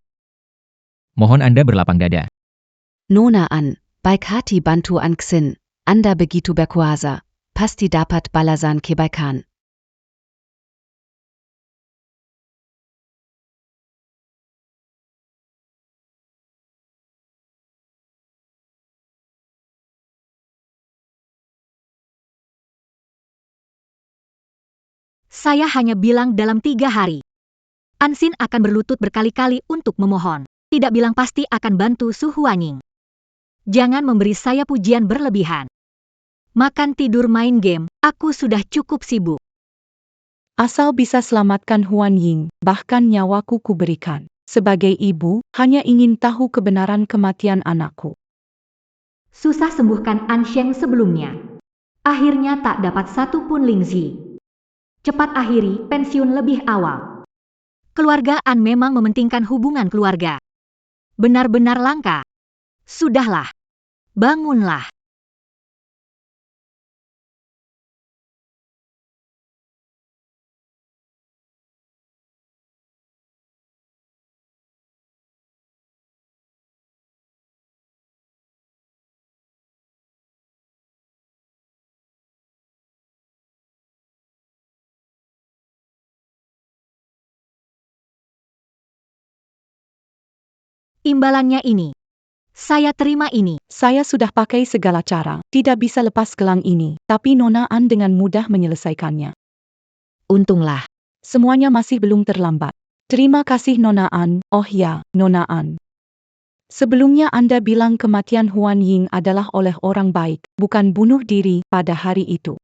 Mohon Anda berlapang dada. Nona An, baik hati bantu Aksen. Anda begitu berkuasa. Pasti dapat balasan kebaikan. Saya hanya bilang dalam 3 hari. Ansin akan berlutut berkali-kali untuk memohon. Tidak bilang pasti akan bantu Su Huanying. Jangan memberi saya pujian berlebihan. Makan tidur main game, aku sudah cukup sibuk. Asal bisa selamatkan Huan Ying, bahkan nyawaku kuberikan. Sebagai ibu, hanya ingin tahu kebenaran kematian anakku. Susah sembuhkan Ansheng sebelumnya. Akhirnya tak dapat satu pun Lingzi. Cepat akhiri pensiun lebih awal. Keluarga An memang mementingkan hubungan keluarga. Benar-benar langka. Sudahlah. Bangunlah. Imbalannya ini. Saya terima ini. Saya sudah pakai segala cara, tidak bisa lepas gelang ini, tapi Nona An dengan mudah menyelesaikannya. Untunglah. Semuanya masih belum terlambat. Terima kasih Nona An, oh ya, Nona An. Sebelumnya Anda bilang kematian Huan Ying adalah oleh orang baik, bukan bunuh diri pada hari itu.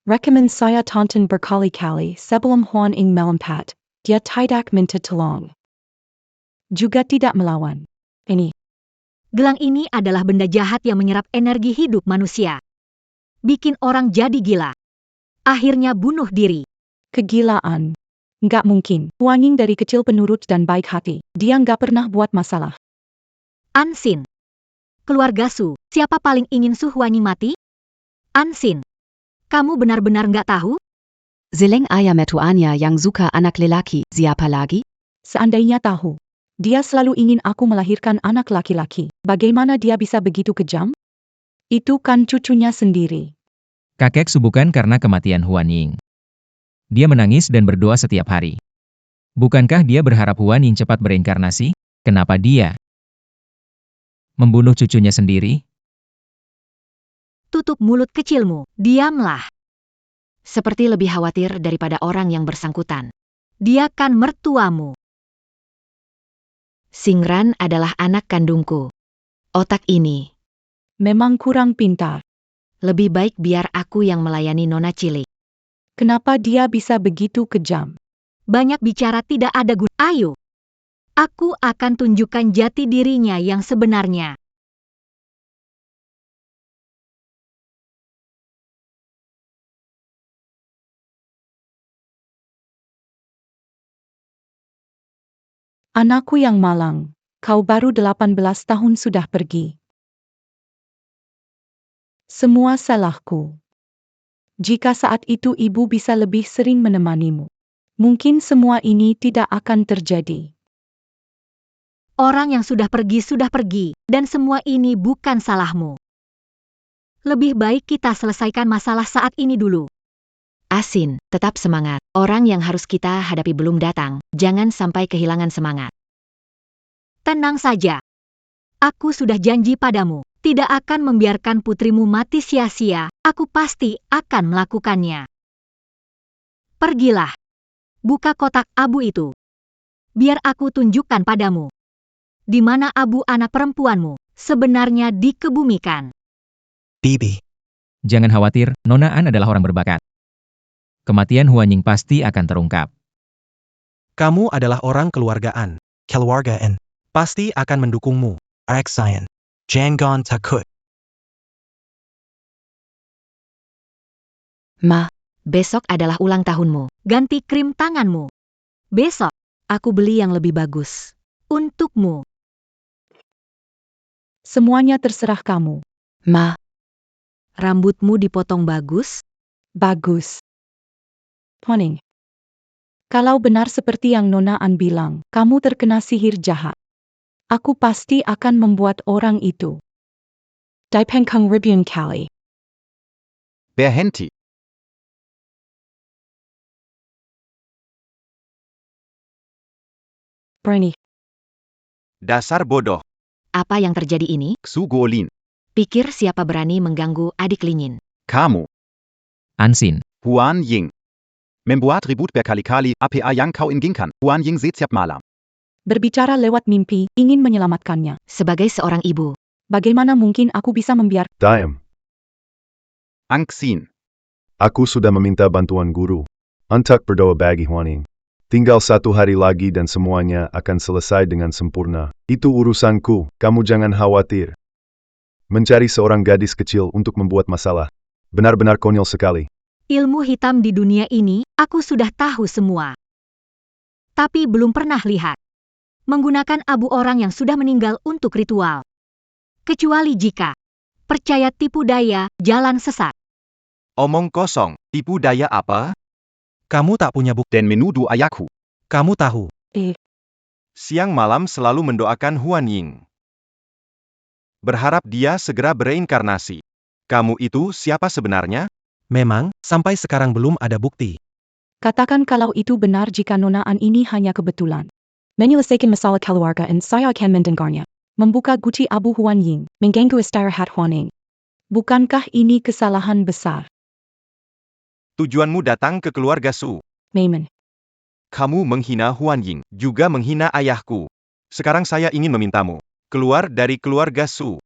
Rekomend saya tonton berkali-kali sebelum Huan Ying melompat. Dia tidak minta tolong. Juga tidak melawan. Ini. Gelang ini adalah benda jahat yang menyerap energi hidup manusia. Bikin orang jadi gila. Akhirnya bunuh diri. Kegilaan. Nggak mungkin. Huan Ying dari kecil penurut dan baik hati. Dia nggak pernah buat masalah. Ansin. Keluarga Su, siapa paling ingin Su Huanying mati? Ansin. Kamu benar-benar nggak tahu? Zeleng ayah metuanya yang suka anak lelaki, siapa lagi? Seandainya tahu. Dia selalu ingin aku melahirkan anak laki-laki. Bagaimana dia bisa begitu kejam? Itu kan cucunya sendiri. Kakek Su bukan karena kematian Huan Ying. Dia menangis dan berdoa setiap hari. Bukankah dia berharap Huan Ying cepat bereinkarnasi? Kenapa dia membunuh cucunya sendiri? Tutup mulut kecilmu, diamlah. Seperti lebih khawatir daripada orang yang bersangkutan. Dia kan mertuamu. Singran adalah anak kandungku. Otak ini. Memang kurang pintar. Lebih baik biar aku yang melayani Nona cilik. Kenapa dia bisa begitu kejam? Banyak bicara tidak ada guna. Ayo. Aku akan tunjukkan jati dirinya yang sebenarnya. Anakku yang malang, kau baru 18 tahun sudah pergi. Semua salahku. Jika saat itu ibu bisa lebih sering menemanimu, mungkin semua ini tidak akan terjadi. Orang yang sudah pergi, dan semua ini bukan salahmu. Lebih baik kita selesaikan masalah saat ini dulu. Asin, tetap semangat. Orang yang harus kita hadapi belum datang. Jangan sampai kehilangan semangat. Tenang saja. Aku sudah janji padamu. tidak akan membiarkan putrimu mati sia-sia. Aku pasti akan melakukannya. Pergilah. Buka kotak abu itu. Biar aku tunjukkan padamu. Di mana abu anak perempuanmu sebenarnya dikebumikan. Bibi. Jangan khawatir, Nona An adalah orang berbakat. Kematian Huanying pasti akan terungkap. Kamu adalah orang keluarga An. Keluarga An. Pasti akan mendukungmu. Aksayan. Jangan takut. Ma, Besok adalah ulang tahunmu. Ganti krim tanganmu. Besok, Aku beli yang lebih bagus. untukmu. Semuanya terserah kamu. Ma, Rambutmu dipotong bagus? Bagus. Huanying. Kalau benar seperti yang Nona An bilang, kamu terkena sihir jahat. Aku pasti akan membuat orang itu. Daipeng Kung Ribyun Kali. Berhenti. Berani. Dasar bodoh. Apa yang terjadi ini? Xu Guolin. Pikir siapa berani mengganggu adik Lingin? Kamu. Ansin. Huanying. Membuat ribut berkali-kali apa yang kau inginkan. Huanying setiap malam. Berbicara lewat mimpi, ingin menyelamatkannya. Sebagai seorang ibu, Bagaimana mungkin aku bisa membiarkan? Diam. Angxin. Aku sudah meminta bantuan guru. Untuk berdoa bagi Huanying. Tinggal 1 hari lagi dan semuanya akan selesai dengan sempurna. Itu urusanku, kamu jangan khawatir. Mencari seorang gadis kecil untuk membuat masalah. Benar-benar konyol sekali. Ilmu hitam di dunia ini, aku sudah tahu semua. Tapi belum pernah lihat. Menggunakan abu orang yang sudah meninggal untuk ritual. Kecuali jika percaya tipu daya, jalan sesat. Omong kosong, tipu daya apa? Kamu tak punya bukti. Dan menuduh ayahku. Kamu tahu. Siang malam selalu mendoakan Huanying. Berharap dia segera bereinkarnasi. Kamu itu siapa sebenarnya? Memang, sampai sekarang belum ada bukti. Katakan kalau itu benar jika Nona An ini hanya kebetulan. Menyelesaikan masalah keluarga dan saya akan mendengarnya. Membuka guci abu Huanying, mengganggu istirahat Huanying. Bukankah ini kesalahan besar? Tujuanmu datang ke keluarga Su. Meimen. Kamu menghina Huanying, juga menghina ayahku. Sekarang saya ingin memintamu. Keluar dari keluarga Su.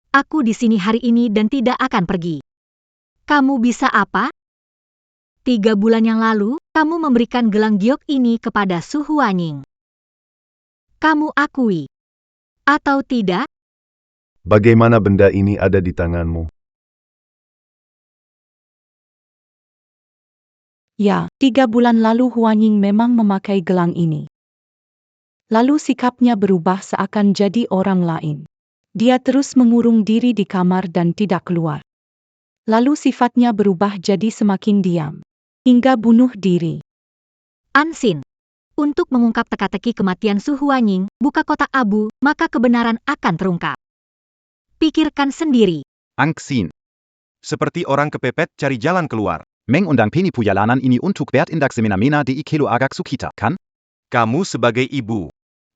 Aku di sini hari ini dan tidak akan pergi. Kamu bisa apa? 3 bulan yang lalu, kamu memberikan gelang giok ini kepada Su Huanying. Kamu akui. Atau tidak? Bagaimana benda ini ada di tanganmu? Ya, 3 bulan lalu Huanying memang memakai gelang ini. Lalu sikapnya berubah seakan jadi orang lain. Dia terus mengurung diri di kamar dan tidak keluar. Lalu sifatnya berubah jadi semakin diam. Hingga bunuh diri. Ansin. Untuk mengungkap teka-teki kematian Su Huanying, buka kotak abu, maka kebenaran akan terungkap. Pikirkan sendiri. Angxin. Seperti orang kepepet cari jalan keluar. Mengundang penipuyalanan ini untuk berindak semena-mena di Ikelo Agak Sukita, kan? Kamu sebagai ibu.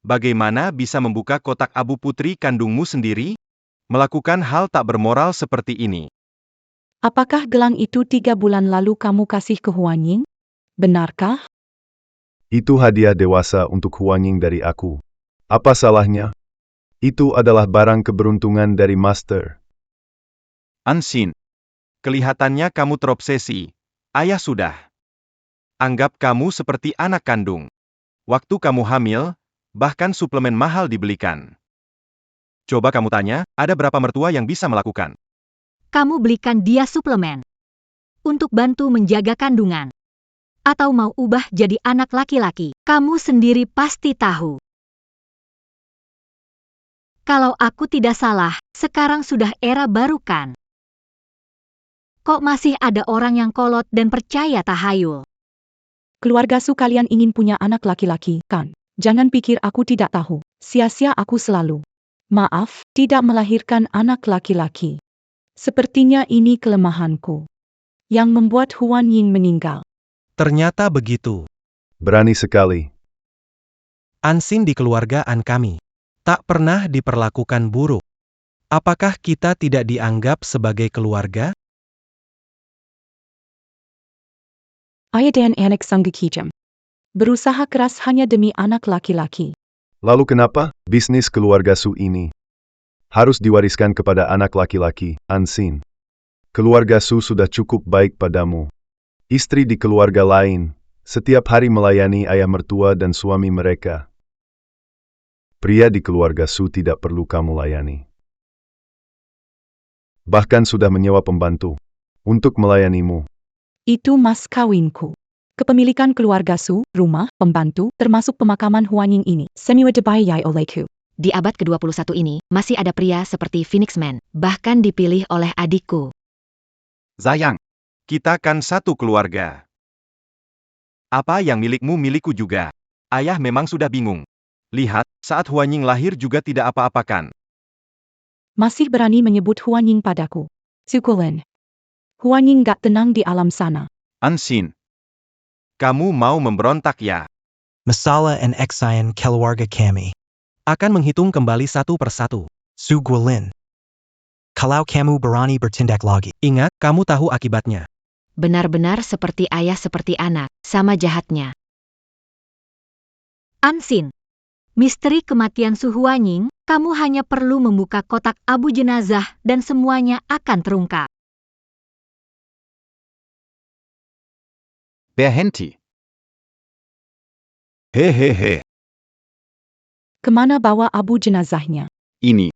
Bagaimana bisa membuka kotak abu putri kandungmu sendiri? Melakukan hal tak bermoral seperti ini. Apakah gelang itu 3 bulan lalu kamu kasih ke Huanying? Benarkah? Itu hadiah dewasa untuk Huanying dari aku. Apa salahnya? Itu adalah barang keberuntungan dari Master. Ansin. Kelihatannya kamu terobsesi. Ayah sudah. Anggap kamu seperti anak kandung. Waktu kamu hamil, bahkan suplemen mahal dibelikan. Coba kamu tanya, ada berapa mertua yang bisa melakukan? Kamu belikan dia suplemen. Untuk bantu menjaga kandungan. Atau mau ubah jadi anak laki-laki. Kamu sendiri pasti tahu. Kalau aku tidak salah, sekarang sudah era baru kan? Kok masih ada orang yang kolot dan percaya tahayul? Keluarga Su kalian ingin punya anak laki-laki, kan? Jangan pikir aku tidak tahu. Sia-sia aku selalu. Maaf, tidak melahirkan anak laki-laki. Sepertinya ini kelemahanku. Yang membuat Huanying meninggal. Ternyata begitu. Berani sekali. Ansin di keluargaan kami. Tak pernah diperlakukan buruk. Apakah kita tidak dianggap sebagai keluarga? Ayah dan anak sungguh kejam. Berusaha keras hanya demi anak laki-laki. Lalu kenapa bisnis keluarga Su ini harus diwariskan kepada anak laki-laki, Ansin? Keluarga Su sudah cukup baik padamu. Istri di keluarga lain, setiap hari melayani ayah mertua dan suami mereka. Pria di keluarga Su tidak perlu kamu layani. Bahkan sudah menyewa pembantu untuk melayanimu. Itu mas kawinku. Kepemilikan keluarga Su, rumah, pembantu, termasuk pemakaman Huanying ini, semua dibiayai olehku. Di abad ke-21 ini, masih ada pria seperti Phoenix Man, bahkan dipilih oleh adikku. Zayang, kita kan satu keluarga. Apa yang milikmu milikku juga. Ayah memang sudah bingung. Lihat, saat Huanying lahir juga tidak apa-apakan. Masih berani menyebut Huanying padaku. Sukulen. Huanying gak tenang di alam sana. Ansin, kamu mau memberontak ya? Masala and Exayan keluarga kami. Akan menghitung kembali satu persatu. Su Guilin. Kalau kamu berani bertindak lagi. Ingat, kamu tahu akibatnya. Benar-benar seperti ayah seperti anak, sama jahatnya. Ansin. Misteri kematian Su Huanying, kamu hanya perlu membuka kotak abu jenazah dan semuanya akan terungkap. Berhenti. Hehehe. Kemana bawa abu jenazahnya? Ini.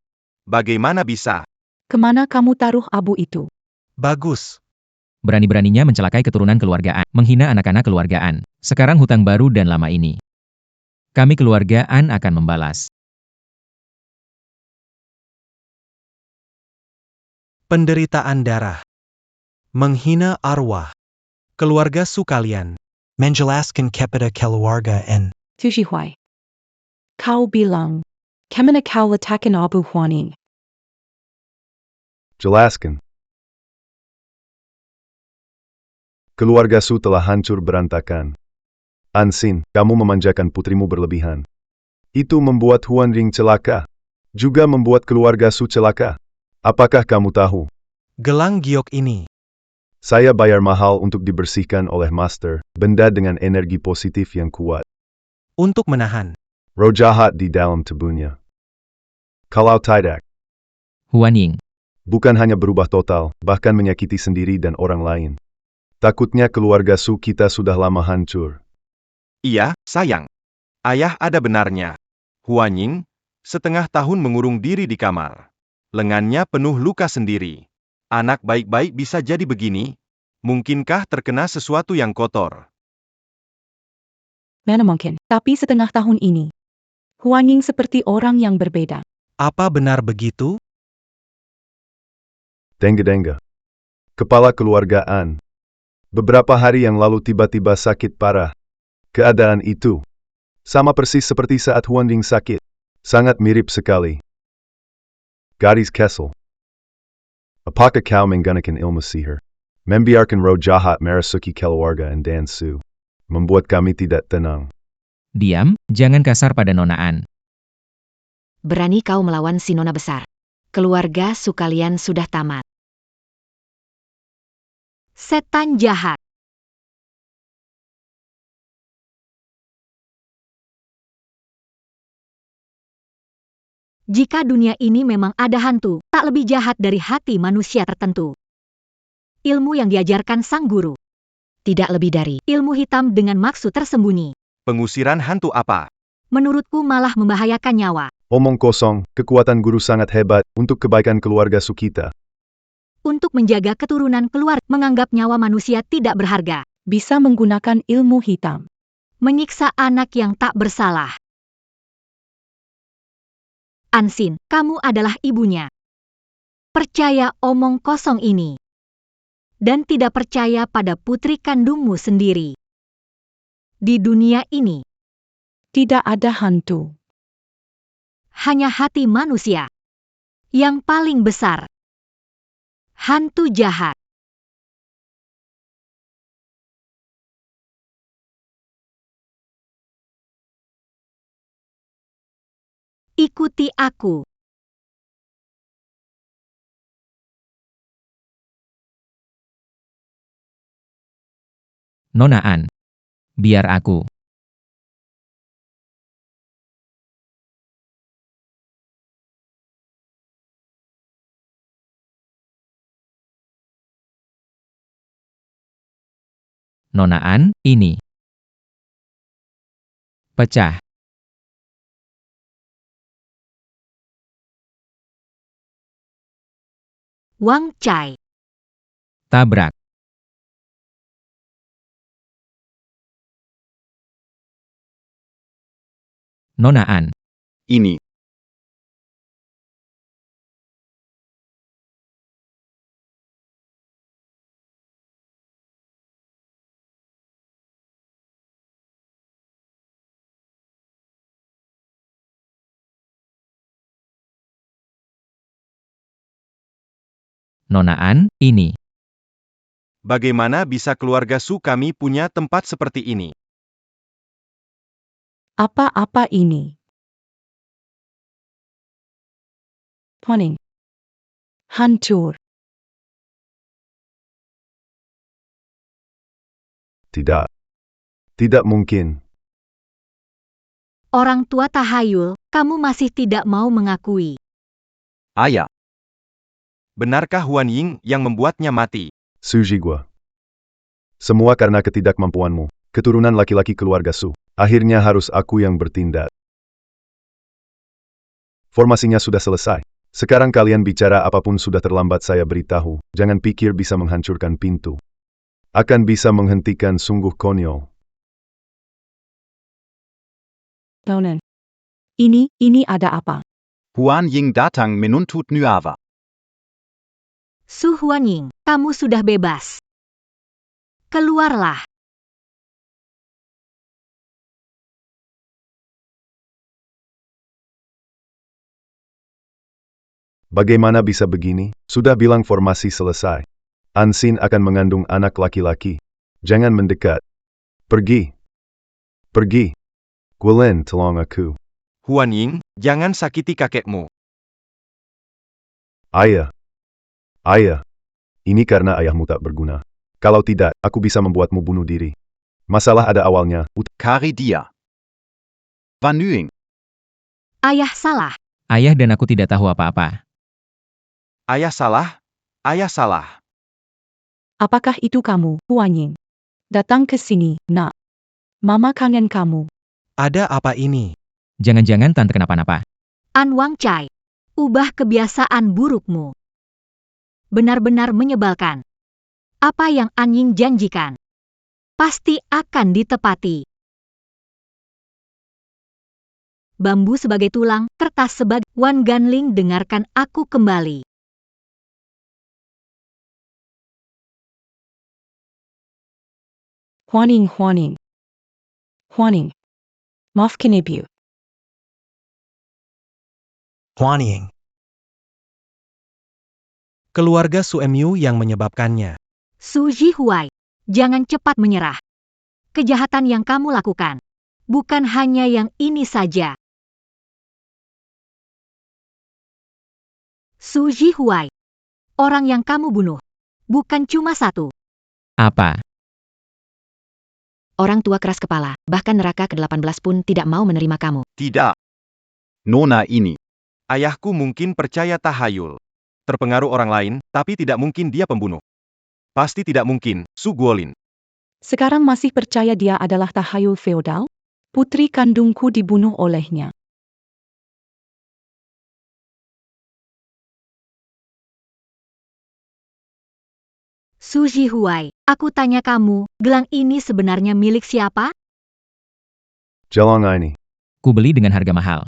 Bagaimana bisa? Kemana kamu taruh abu itu? Bagus. Berani-beraninya mencelakai keturunan keluargaan, menghina anak-anak keluargaan. Sekarang hutang baru dan lama ini. Kami keluargaan akan membalas. Penderitaan darah. Menghina arwah. Keluarga Su kalian. Menjelaskan kepada keluarga and Tujihuai. Kau bilang. Kemana kau letakkan abu Huanying? Jelaskan. Keluarga Su telah hancur berantakan. Ansin, kamu memanjakan putrimu berlebihan. Itu membuat Huanying celaka. Juga membuat keluarga Su celaka. Apakah kamu tahu? Gelang giok ini. Saya bayar mahal untuk dibersihkan oleh master, benda dengan energi positif yang kuat. Untuk menahan. Roh jahat di dalam tubuhnya. Kalau tidak, Huanying. bukan hanya berubah total, bahkan menyakiti sendiri dan orang lain. Takutnya keluarga Su kita sudah lama hancur. Iya, sayang. Ayah ada benarnya. Huanying, setengah tahun mengurung diri di kamar. Lengannya penuh luka sendiri. Anak baik-baik bisa jadi begini? Mungkinkah terkena sesuatu yang kotor? Mana mungkin, tapi setengah tahun ini. Huanying seperti orang yang berbeda. Apa benar begitu? Dengga-dengga. Kepala keluargaan. Beberapa hari yang lalu tiba-tiba sakit parah. Keadaan itu sama persis seperti saat Huanying sakit. Sangat mirip sekali. Gadis Kessel. Apakah kau menggunakan ilmu sihir? Membiarkan roh jahat merasuki keluarga dan Su. Membuat kami tidak tenang. Diam, jangan kasar pada nonaan. Berani kau melawan si nona besar. Keluarga Su kalian sudah tamat. Setan jahat. Jika dunia ini memang ada hantu, tak lebih jahat dari hati manusia tertentu. Ilmu yang diajarkan sang guru. Tidak lebih dari. Ilmu hitam dengan maksud tersembunyi. Pengusiran hantu apa? Menurutku malah membahayakan nyawa. Omong kosong, kekuatan guru sangat hebat untuk kebaikan keluarga Su kita. Untuk menjaga keturunan keluarga, menganggap nyawa manusia tidak berharga. Bisa menggunakan ilmu hitam. Menyiksa anak yang tak bersalah. Ansin, kamu adalah ibunya. Percaya omong kosong ini. Dan tidak percaya pada putri kandungmu sendiri. Di dunia ini, Tidak ada hantu. hanya hati manusia. Yang paling besar. Hantu jahat. Ikuti aku. Nona An. Biar aku. Nona An, ini. Pecah. Wang Chai. Tabrak. Nona An. Ini. Nona An, ini. Bagaimana bisa keluarga Su kami punya tempat seperti ini? Apa-apa ini? Poning. Hancur. Tidak. Tidak mungkin. Orang tua tahayul, kamu masih tidak mau mengakui. Ayah. Benarkah Huan Ying yang membuatnya mati? Suji gua. Semua karena ketidakmampuanmu, keturunan laki-laki keluarga Su. Akhirnya harus aku yang bertindak. Formasinya sudah selesai. Sekarang kalian bicara apapun sudah terlambat saya beritahu. Jangan pikir bisa menghancurkan pintu. Akan bisa menghentikan sungguh konyol. Tonen. Ini ada apa? Huan Ying datang menuntut Nuava. Su Huanying, kamu sudah bebas. Keluarlah. Bagaimana bisa begini? Sudah bilang formasi selesai. Ansin akan mengandung anak laki-laki. Jangan mendekat. Pergi. Pergi. Gulen, tolong aku. Huan Ying, jangan sakiti kakekmu. Ayah. Ayah. Ini karena ayahmu tak berguna. Kalau tidak, aku bisa membuatmu bunuh diri. Masalah ada awalnya. Kari dia. Vanuing. Ayah salah. Ayah dan aku tidak tahu apa-apa. Ayah salah? Ayah salah. Apakah itu kamu, Huanying? Datang ke sini, nak. Mama kangen kamu. Ada apa ini? Jangan-jangan tante kenapa-napa. An Wang Chai. Ubah kebiasaan burukmu. Benar-benar menyebalkan. Apa yang An Ying janjikan pasti akan ditepati. Bambu sebagai tulang, kertas sebagai... Wan Ganling, dengarkan aku kembali. Huanying. Huanying. Maafkan ibu. Huan Ying. Keluarga Su Mu yang menyebabkannya. Su Jihuai, jangan cepat menyerah. Kejahatan yang kamu lakukan bukan hanya yang ini saja. Su Jihuai, orang yang kamu bunuh bukan cuma satu. Apa? Orang tua keras kepala, bahkan neraka ke-18 pun tidak mau menerima kamu. Tidak. Nona ini. Ayahku mungkin percaya tahayul. Terpengaruh orang lain, tapi tidak mungkin dia pembunuh. Pasti tidak mungkin, Su Guolin. Sekarang masih percaya dia adalah tahayul feodal? Putri kandungku dibunuh olehnya. Su Jihuai, aku tanya kamu, gelang ini sebenarnya milik siapa? Jalan ini. Ku beli dengan harga mahal.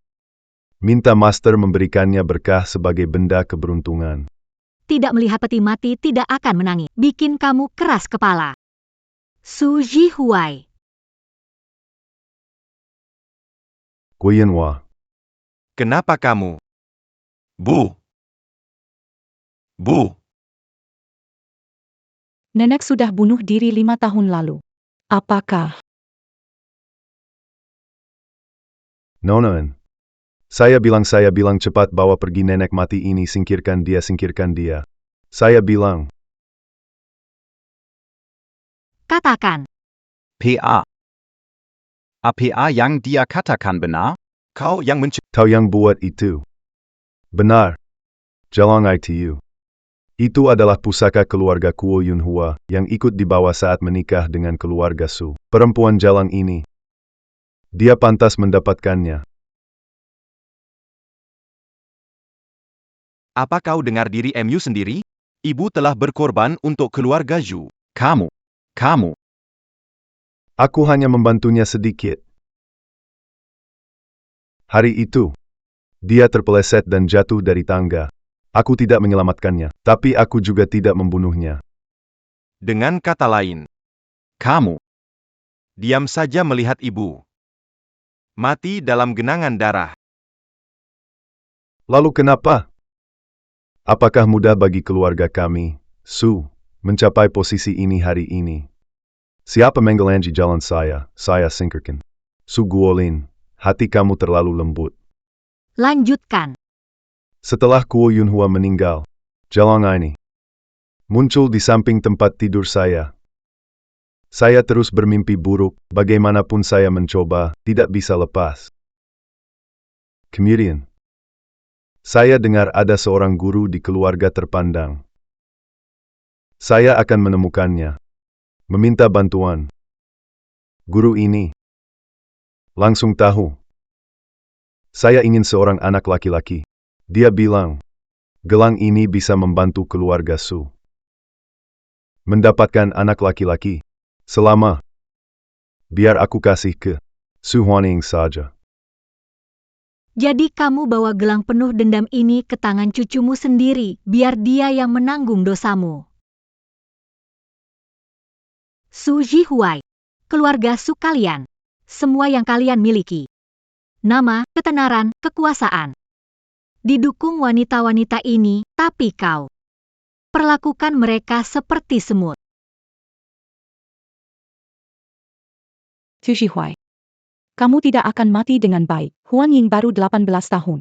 Minta master memberikannya berkah sebagai benda keberuntungan. Tidak melihat peti mati tidak akan menangis. Bikin kamu keras kepala. Su Jihuai. Guyenhua. Kenapa kamu? Bu. Bu. Nenek sudah bunuh diri 5 tahun lalu. Apakah? Nonaen. Saya bilang cepat bawa pergi nenek mati ini, singkirkan dia. Saya bilang. Katakan. PA. Apa yang dia katakan benar? Kau yang Tahu yang buat itu. Benar. Jalang itu. Itu adalah pusaka keluarga Kuo Yunhua yang ikut dibawa saat menikah dengan keluarga Su. Perempuan jalang ini. Dia pantas mendapatkannya. Apa kau dengar diri MU sendiri? Ibu telah berkorban untuk keluarga Zhu. Kamu. Aku hanya membantunya sedikit. Hari itu, dia terpeleset dan jatuh dari tangga. Aku tidak menyelamatkannya, tapi aku juga tidak membunuhnya. Dengan kata lain, Kamu. diam saja melihat ibu mati dalam genangan darah. Lalu kenapa? Apakah mudah bagi keluarga kami, Su, mencapai posisi ini hari ini? Siapa menggelanji jalan saya singkirkan. Su Guolin, hati kamu terlalu lembut. Lanjutkan. Setelah Kuo Yunhua meninggal, jalan ini muncul di samping tempat tidur saya. Saya terus bermimpi buruk, bagaimanapun saya mencoba, tidak bisa lepas. Kemudian, saya dengar ada seorang guru di keluarga terpandang. Saya akan menemukannya. Meminta bantuan. Guru ini langsung tahu. Saya ingin seorang anak laki-laki. Dia bilang, gelang ini bisa membantu keluarga Su mendapatkan anak laki-laki. Selama. Biar aku kasih ke Su Huaning saja. Jadi kamu bawa gelang penuh dendam ini ke tangan cucumu sendiri, biar dia yang menanggung dosamu. Su Jihuai, keluarga Su kalian, semua yang kalian miliki. Nama, ketenaran, kekuasaan. Didukung wanita-wanita ini, tapi kau perlakukan mereka seperti semut. Su Jihuai, kamu tidak akan mati dengan baik. Huan Ying baru 18 tahun.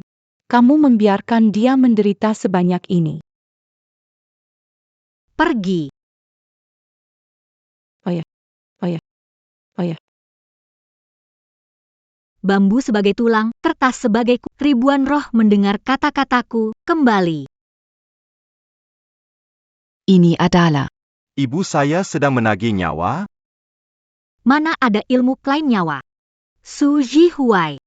Kamu membiarkan dia menderita sebanyak ini. Pergi. Oh ya. Bambu sebagai tulang, kertas sebagai ribuan roh mendengar kata-kataku kembali. Ini adalah Ibu saya sedang menagih nyawa. Mana ada ilmu klaim nyawa? Su Jihuai.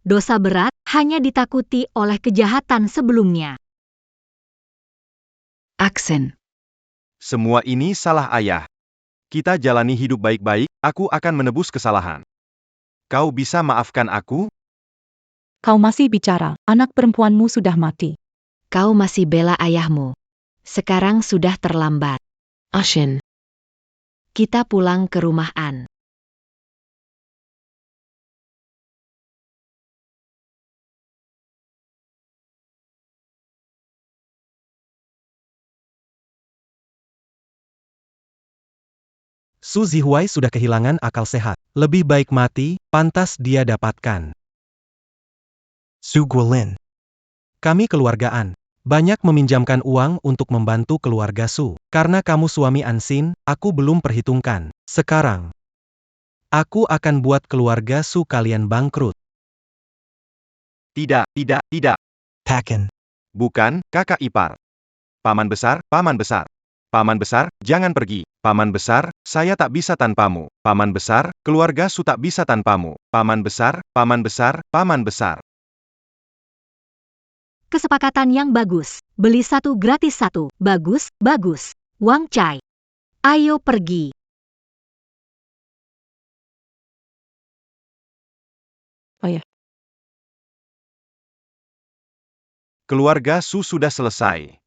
Dosa berat hanya ditakuti oleh kejahatan sebelumnya. Aksen. Semua ini salah ayah. Kita jalani hidup baik-baik, aku akan menebus kesalahan. Kau bisa maafkan aku? Kau masih bicara, anak perempuanmu sudah mati. Kau masih bela ayahmu. Sekarang sudah terlambat. Ashin. Kita pulang ke rumah An. Su Zihuai sudah kehilangan akal sehat. Lebih baik mati, pantas dia dapatkan. Su Guolin. Kami keluargaan. Banyak meminjamkan uang untuk membantu keluarga Su. Karena kamu suami Ansin, aku belum perhitungkan. Sekarang, aku akan buat keluarga Su kalian bangkrut. Tidak. Taken. Bukan, kakak ipar. Paman besar. Paman besar, jangan pergi. Paman besar, saya tak bisa tanpamu. Paman besar, keluarga Su tak bisa tanpamu. Paman besar. Kesepakatan yang bagus. Beli satu gratis satu. Bagus. Wang Cai. Ayo pergi. Oh ya. Keluarga Su sudah selesai.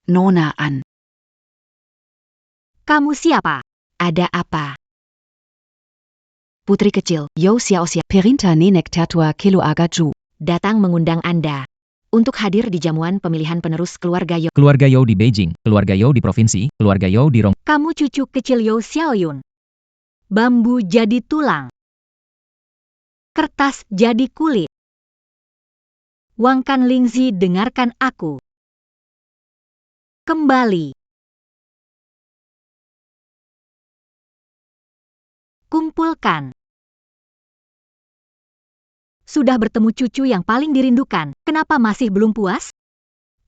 Nona An. Kamu siapa? Ada apa? Putri kecil, Yo Xiaoxia, Perinta Nenek Tertua Kilo Aga Ju. Datang mengundang Anda. untuk hadir di jamuan pemilihan penerus keluarga Yo. Keluarga You di Beijing, keluarga You di provinsi, keluarga You di Rong. Kamu cucu kecil Yo Xiaoyun. Bambu jadi tulang. Kertas jadi kulit. Wang Kan Lingzi, dengarkan aku. Kembali. Kumpulkan. Sudah bertemu cucu yang paling dirindukan, kenapa masih belum puas?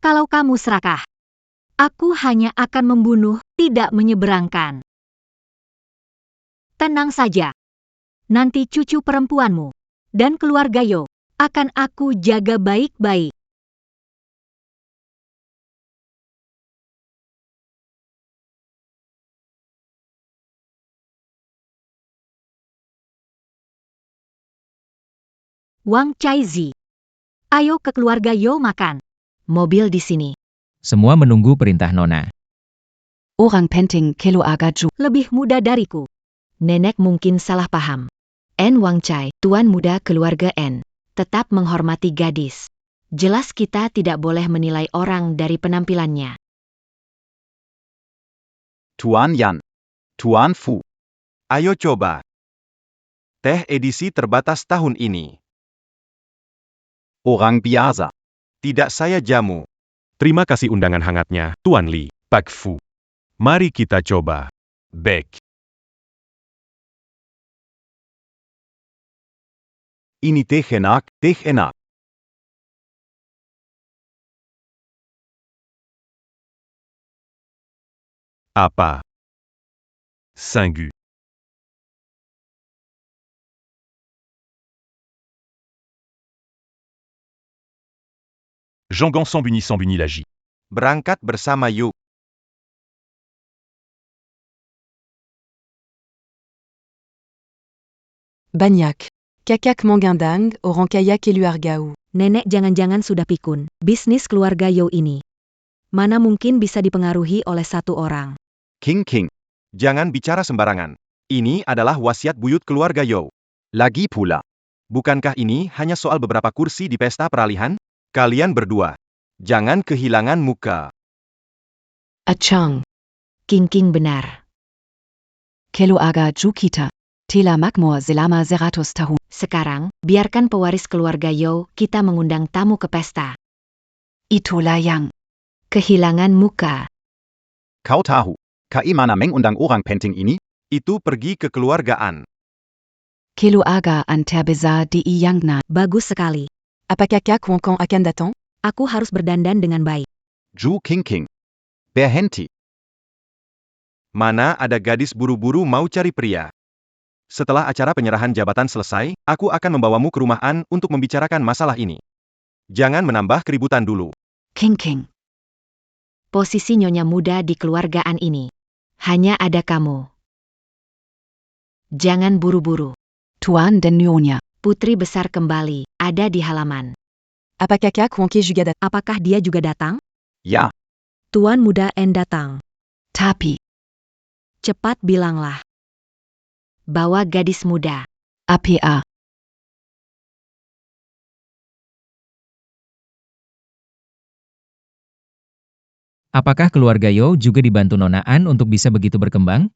Kalau kamu serakah, aku hanya akan membunuh, tidak menyeberangkan. Tenang saja. Nanti cucu perempuanmu dan keluarga Yo akan aku jaga baik-baik. Wang Chaizi, ayo ke keluarga Yo makan. Mobil di sini. Semua menunggu perintah Nona. Orang penting keluarga Ju. Lebih muda dariku. Nenek mungkin salah paham. N Wang Chai, tuan muda keluarga N, tetap menghormati gadis. Jelas kita tidak boleh menilai orang dari penampilannya. Tuan Yan. Tuan Fu. Ayo coba. Teh edisi terbatas tahun ini. Orang biasa. Tidak saya jamu. Terima kasih undangan hangatnya, Tuan Li, Pak Fu. Mari kita coba. Baik. Ini teh enak, teh enak. Apa? Singu. Jean Gant sans buni lagi. Berangkat bersama yuk. Banyak. Kakak Mangindang, orang kaya keluargau. Nenek jangan-jangan sudah pikun, bisnis keluarga Yo ini. Mana mungkin bisa dipengaruhi oleh satu orang. King King. Jangan bicara sembarangan. Ini adalah wasiat buyut keluarga Yo. Lagi pula. Bukankah ini hanya soal beberapa kursi di pesta peralihan? Kalian berdua. Jangan kehilangan muka. Achang. King benar. Keluarga Ju kita. Tela makmur selama 100 tahun. Sekarang, biarkan pewaris keluarga Yo kita mengundang tamu ke pesta. Itulah yang Kehilangan muka. Kau tahu. Kai mana mengundang orang penting ini? Itu pergi ke keluargaan. keluarga an terbesar di Yangna. Bagus sekali. Apa kakak Wangkang akan datang? Aku harus berdandan dengan baik. Ju King King. Berhenti. Mana ada gadis buru-buru mau cari pria. Setelah acara penyerahan jabatan selesai, aku akan membawamu ke rumah An untuk membicarakan masalah ini. Jangan menambah keributan dulu. King. Posisi nyonya muda di keluargaan ini. Hanya ada kamu. Jangan buru-buru. Tuan dan Nyonya. Putri besar kembali, ada di halaman. Apa kakak Wangke juga datang? Apakah dia juga datang? Ya. Tuan muda N datang. Tapi. Cepat bilanglah. Bawa gadis muda. APA. Apakah keluarga Yo juga dibantu Nona An untuk bisa begitu berkembang?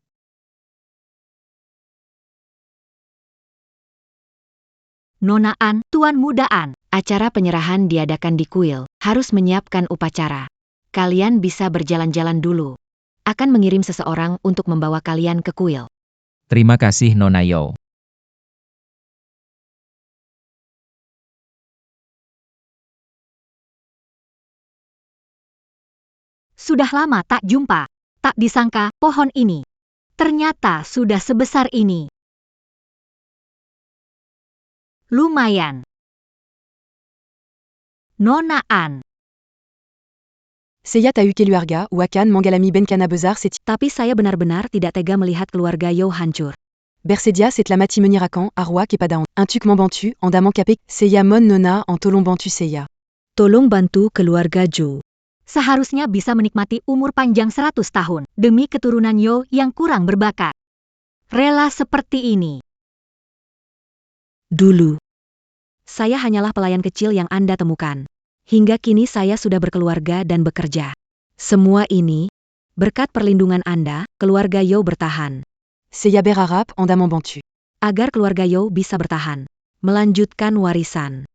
Nona An, Tuan Muda An. Acara penyerahan diadakan di kuil, harus menyiapkan upacara. Kalian bisa berjalan-jalan dulu. Akan mengirim seseorang untuk membawa kalian ke kuil. Terima kasih Nona Yo. Sudah lama tak jumpa. Tak disangka, pohon ini ternyata sudah sebesar ini. Lumayan. Nona An. Seiya Tahu Keluarga, Wakan Mangalami Ben Kana Bezar c'est Tapi saya benar-benar tidak tega melihat keluarga Yo hancur. Bersedia c'est la mati menirakan, Arwa Kepadaon, un tuk Bantu, Andamant Kapek, Seiya Mon Nona en Tolong Bantu Seiya. Tolong bantu keluarga Ju. Seharusnya bisa menikmati umur panjang 100 tahun demi keturunan Yo yang kurang berbakat. Rela seperti ini. Dulu. Saya hanyalah pelayan kecil yang Anda temukan. Hingga kini saya sudah berkeluarga dan bekerja. Semua ini, berkat perlindungan Anda, keluarga Yo bertahan. Seiya berharap Anda membantu. Agar keluarga Yo bisa bertahan. Melanjutkan warisan.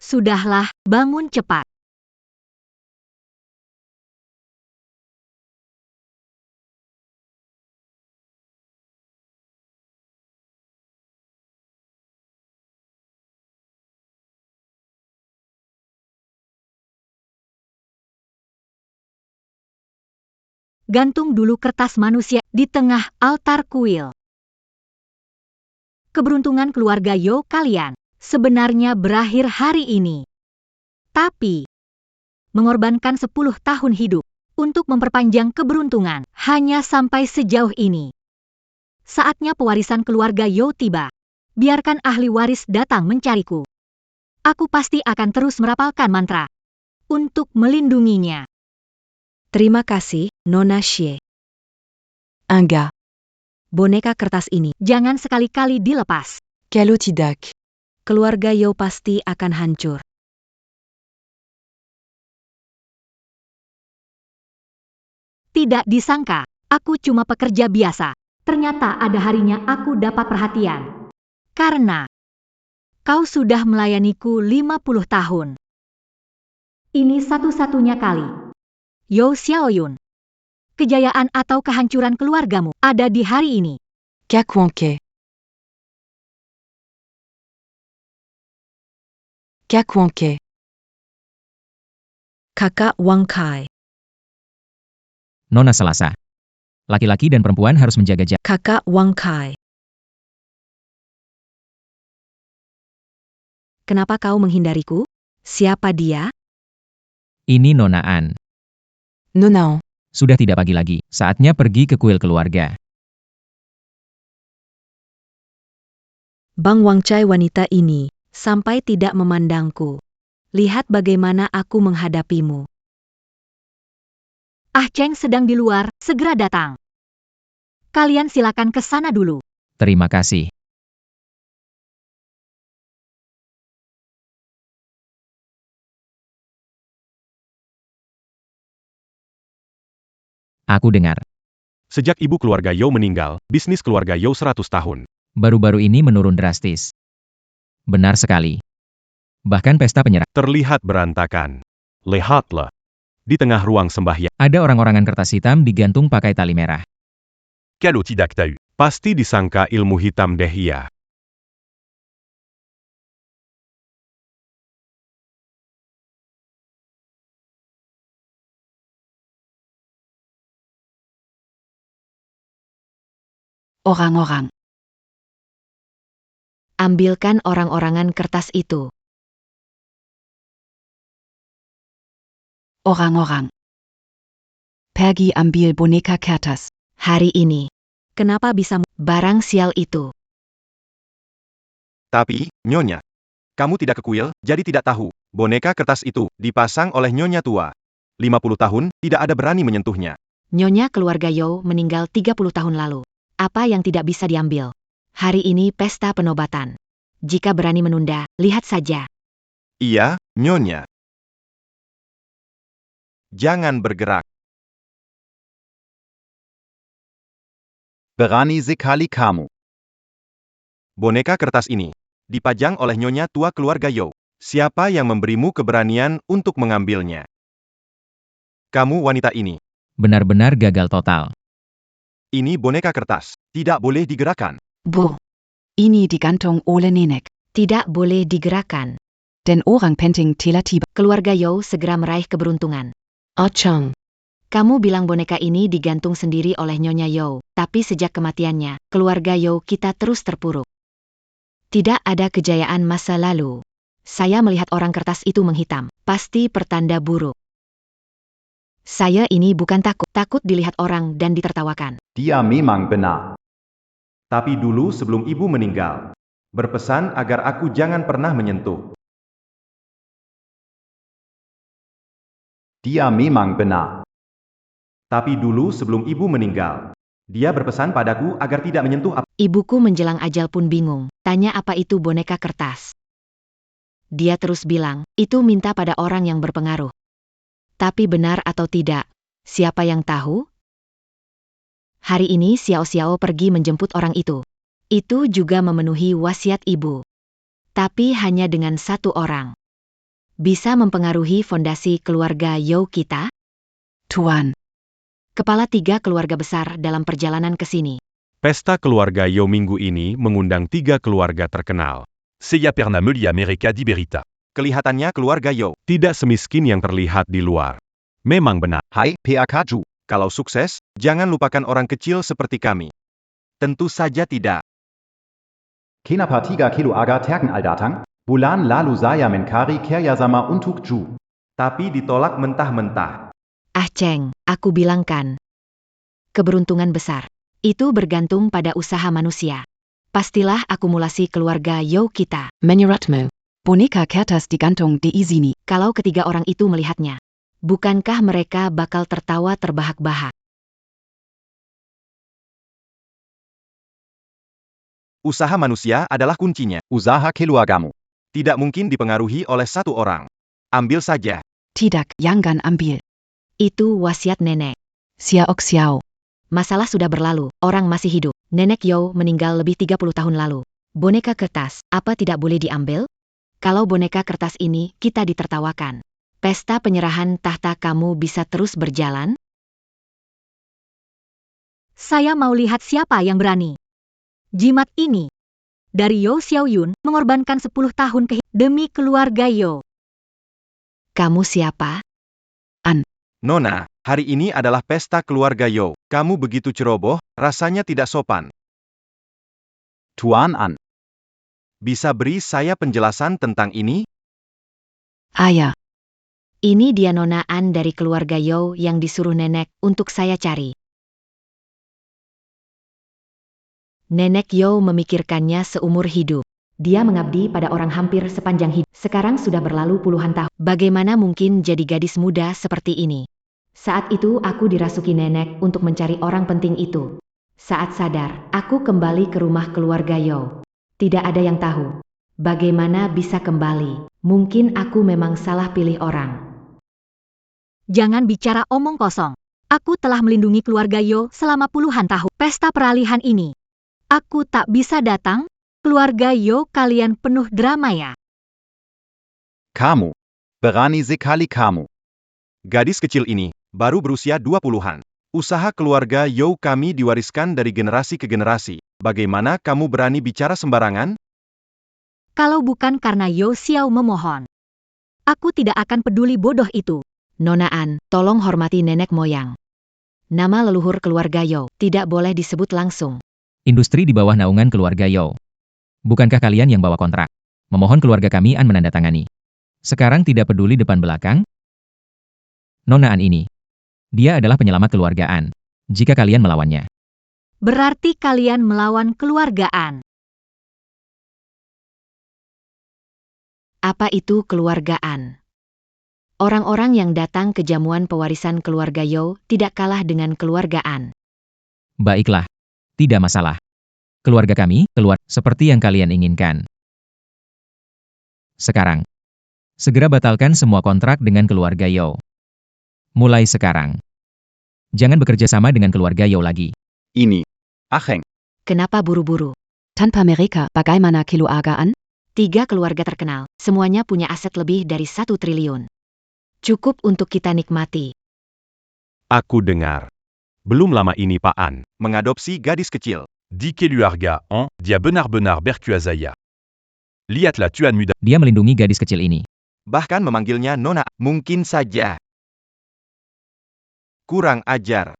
Sudahlah, bangun cepat. Gantung dulu kertas manusia di tengah altar kuil. Keberuntungan keluarga Yo kalian sebenarnya berakhir hari ini. Tapi, mengorbankan 10 tahun hidup untuk memperpanjang keberuntungan hanya sampai sejauh ini. Saatnya pewarisan keluarga Yo tiba. Biarkan ahli waris datang mencariku. Aku pasti akan terus merapalkan mantra untuk melindunginya. Terima kasih, Nona Xie. Inga. Boneka kertas ini jangan sekali-kali dilepas. Kalau tidak. Keluarga Yo pasti akan hancur. Tidak disangka, aku cuma pekerja biasa. Ternyata ada harinya aku dapat perhatian. Karena kau sudah melayaniku 50 tahun. Ini satu-satunya kali. Yo Xiaoyun. Kejayaan atau kehancuran keluargamu ada di hari ini. Kakwonke. Kakwonke. Kakak Wang Kai. Nona Selasa. Laki-laki dan perempuan harus menjaga jarak. Kakak Wang Kai. Kenapa kau menghindariku? Siapa dia? Ini Nona An. Nonao. Sudah tidak pagi lagi, saatnya pergi ke kuil keluarga. Bang Wang Chai wanita ini, sampai tidak memandangku. Lihat bagaimana aku menghadapimu. Ah Cheng sedang di luar, segera datang. Kalian silakan ke sana dulu. Terima kasih. Aku dengar. Sejak ibu keluarga Yo meninggal, bisnis keluarga Yo 100 tahun. Baru-baru ini menurun drastis. Benar sekali. Bahkan pesta penyerahan. Terlihat berantakan. Lihatlah. Di tengah ruang sembahyang. Ada orang-orangan kertas hitam digantung pakai tali merah. Kalau tidak tahu, pasti disangka ilmu hitam Dehia. Orang-orang. Ambilkan orang-orangan kertas itu. Orang-orang. Pergi ambil boneka kertas. Hari ini. Kenapa bisa barang sial itu? Tapi, Nyonya, kamu tidak ke kuil, jadi tidak tahu. Boneka kertas itu dipasang oleh Nyonya tua. 50 tahun, tidak ada berani menyentuhnya. Nyonya keluarga Yo meninggal 30 tahun lalu. Apa yang tidak bisa diambil? Hari ini pesta penobatan. Jika berani menunda, lihat saja. Iya, Nyonya. Jangan bergerak. Berani sekali kamu. Boneka kertas ini dipajang oleh Nyonya tua keluarga Yo. Siapa yang memberimu keberanian untuk mengambilnya? Kamu wanita ini. Benar-benar gagal total. Ini boneka kertas. Tidak boleh digerakkan. Bo. Ini digantung oleh nenek. Tidak boleh digerakkan. Dan orang penting telah tiba. Keluarga Yo segera meraih keberuntungan. Chang. Kamu bilang boneka ini digantung sendiri oleh Nyonya Yo, tapi sejak kematiannya, keluarga Yo kita terus terpuruk. Tidak ada kejayaan masa lalu. Saya melihat orang kertas itu menghitam. Pasti pertanda buruk. Saya ini bukan takut dilihat orang dan ditertawakan. Dia memang benar. Tapi dulu sebelum ibu meninggal, berpesan agar aku jangan pernah menyentuh. Dia memang benar. Tapi dulu sebelum ibu meninggal, Dia berpesan padaku agar tidak menyentuh apa. Ibuku menjelang ajal pun bingung, tanya apa itu boneka kertas. Dia terus bilang, itu minta pada orang yang berpengaruh. Tapi benar atau tidak, siapa yang tahu? Hari ini Xiao Xiao pergi menjemput orang itu. Itu juga memenuhi wasiat ibu. Tapi hanya dengan satu orang. Bisa mempengaruhi fondasi keluarga Yao kita? Tuan. Kepala 3 keluarga besar dalam perjalanan ke sini. Pesta keluarga Yao minggu ini mengundang 3 keluarga terkenal. Seya Pernameli America di Berita. Kelihatannya keluarga Yao tidak semiskin yang terlihat di luar. Memang benar. Hai, PAK Ju. Kalau sukses, jangan lupakan orang kecil seperti kami. Tentu saja tidak. Kenapa 3 kilo agar terken aldatang? Bulan lalu saya mencari kerjasama untuk Ju. Tapi ditolak mentah-mentah. Ah Cheng, aku bilang kan. Keberuntungan besar. Itu bergantung pada usaha manusia. Pastilah akumulasi keluarga Yao kita. Menurutmu, boneka kertas digantung di sini. Kalau ketiga orang itu melihatnya, bukankah mereka bakal tertawa terbahak-bahak? Usaha manusia adalah kuncinya. Usaha keluargamu. Tidak mungkin dipengaruhi oleh satu orang. Ambil saja. Tidak, jangan ambil. Itu wasiat nenek. Xiao Xiao. Masalah sudah berlalu, orang masih hidup. Nenek Yao meninggal lebih 30 tahun lalu. Boneka kertas, apa tidak boleh diambil? Kalau boneka kertas ini, kita ditertawakan. Pesta penyerahan tahta kamu bisa terus berjalan? Saya mau lihat siapa yang berani. Jimat ini. Dari Yao Xiaoyun, mengorbankan 10 tahun demi keluarga Yao. Kamu siapa? Nona, hari ini adalah pesta keluarga Yao. Kamu begitu ceroboh, rasanya tidak sopan. Tuan An. Bisa beri saya penjelasan tentang ini? Ayah. Ini dia Nona An dari keluarga Yao yang disuruh nenek untuk saya cari. Nenek Yao memikirkannya seumur hidup. Dia mengabdi pada orang hampir sepanjang hidup. Sekarang sudah berlalu puluhan tahun. Bagaimana mungkin jadi gadis muda seperti ini? Saat itu aku dirasuki nenek untuk mencari orang penting itu. Saat sadar, aku kembali ke rumah keluarga Yao. Tidak ada yang tahu. Bagaimana bisa kembali? Mungkin aku memang salah pilih orang. Jangan bicara omong kosong. Aku telah melindungi keluarga Yao selama puluhan tahun. Pesta peralihan ini. Aku tak bisa datang? Keluarga Yao kalian penuh drama ya? Kamu. Berani sekali kamu. Gadis kecil ini, baru berusia 20-an. Usaha keluarga Yao kami diwariskan dari generasi ke generasi. Bagaimana kamu berani bicara sembarangan? Kalau bukan karena Yao Xiao memohon. Aku tidak akan peduli bodoh itu. Nona An, tolong hormati nenek moyang. Nama leluhur keluarga Yao tidak boleh disebut langsung. Industri di bawah naungan keluarga Yao. Bukankah kalian yang bawa kontrak? Memohon keluarga kami An menandatangani. Sekarang tidak peduli depan belakang? Nona An ini. Dia adalah penyelamat keluarga An. Jika kalian melawannya. Berarti kalian melawan keluarga An. Apa itu keluarga An? Orang-orang yang datang ke jamuan pewarisan keluarga Yao tidak kalah dengan keluarga An. Baiklah. Tidak masalah. Keluarga kami, keluar, seperti yang kalian inginkan. Sekarang. Segera batalkan semua kontrak dengan keluarga Yao. Mulai sekarang. Jangan bekerja sama dengan keluarga Yao lagi. Ini. Acheng. Kenapa buru-buru? Tanpa mereka, bagaimana keluarga An? 3 keluarga terkenal, semuanya punya aset lebih dari 1 triliun. Cukup untuk kita nikmati. Aku dengar. Belum lama ini Pak An mengadopsi gadis kecil. Di keluarga An, dia benar-benar berkuasa. Lihatlah Tuan Muda. Dia melindungi gadis kecil ini. Bahkan memanggilnya Nona. Mungkin saja. Kurang ajar.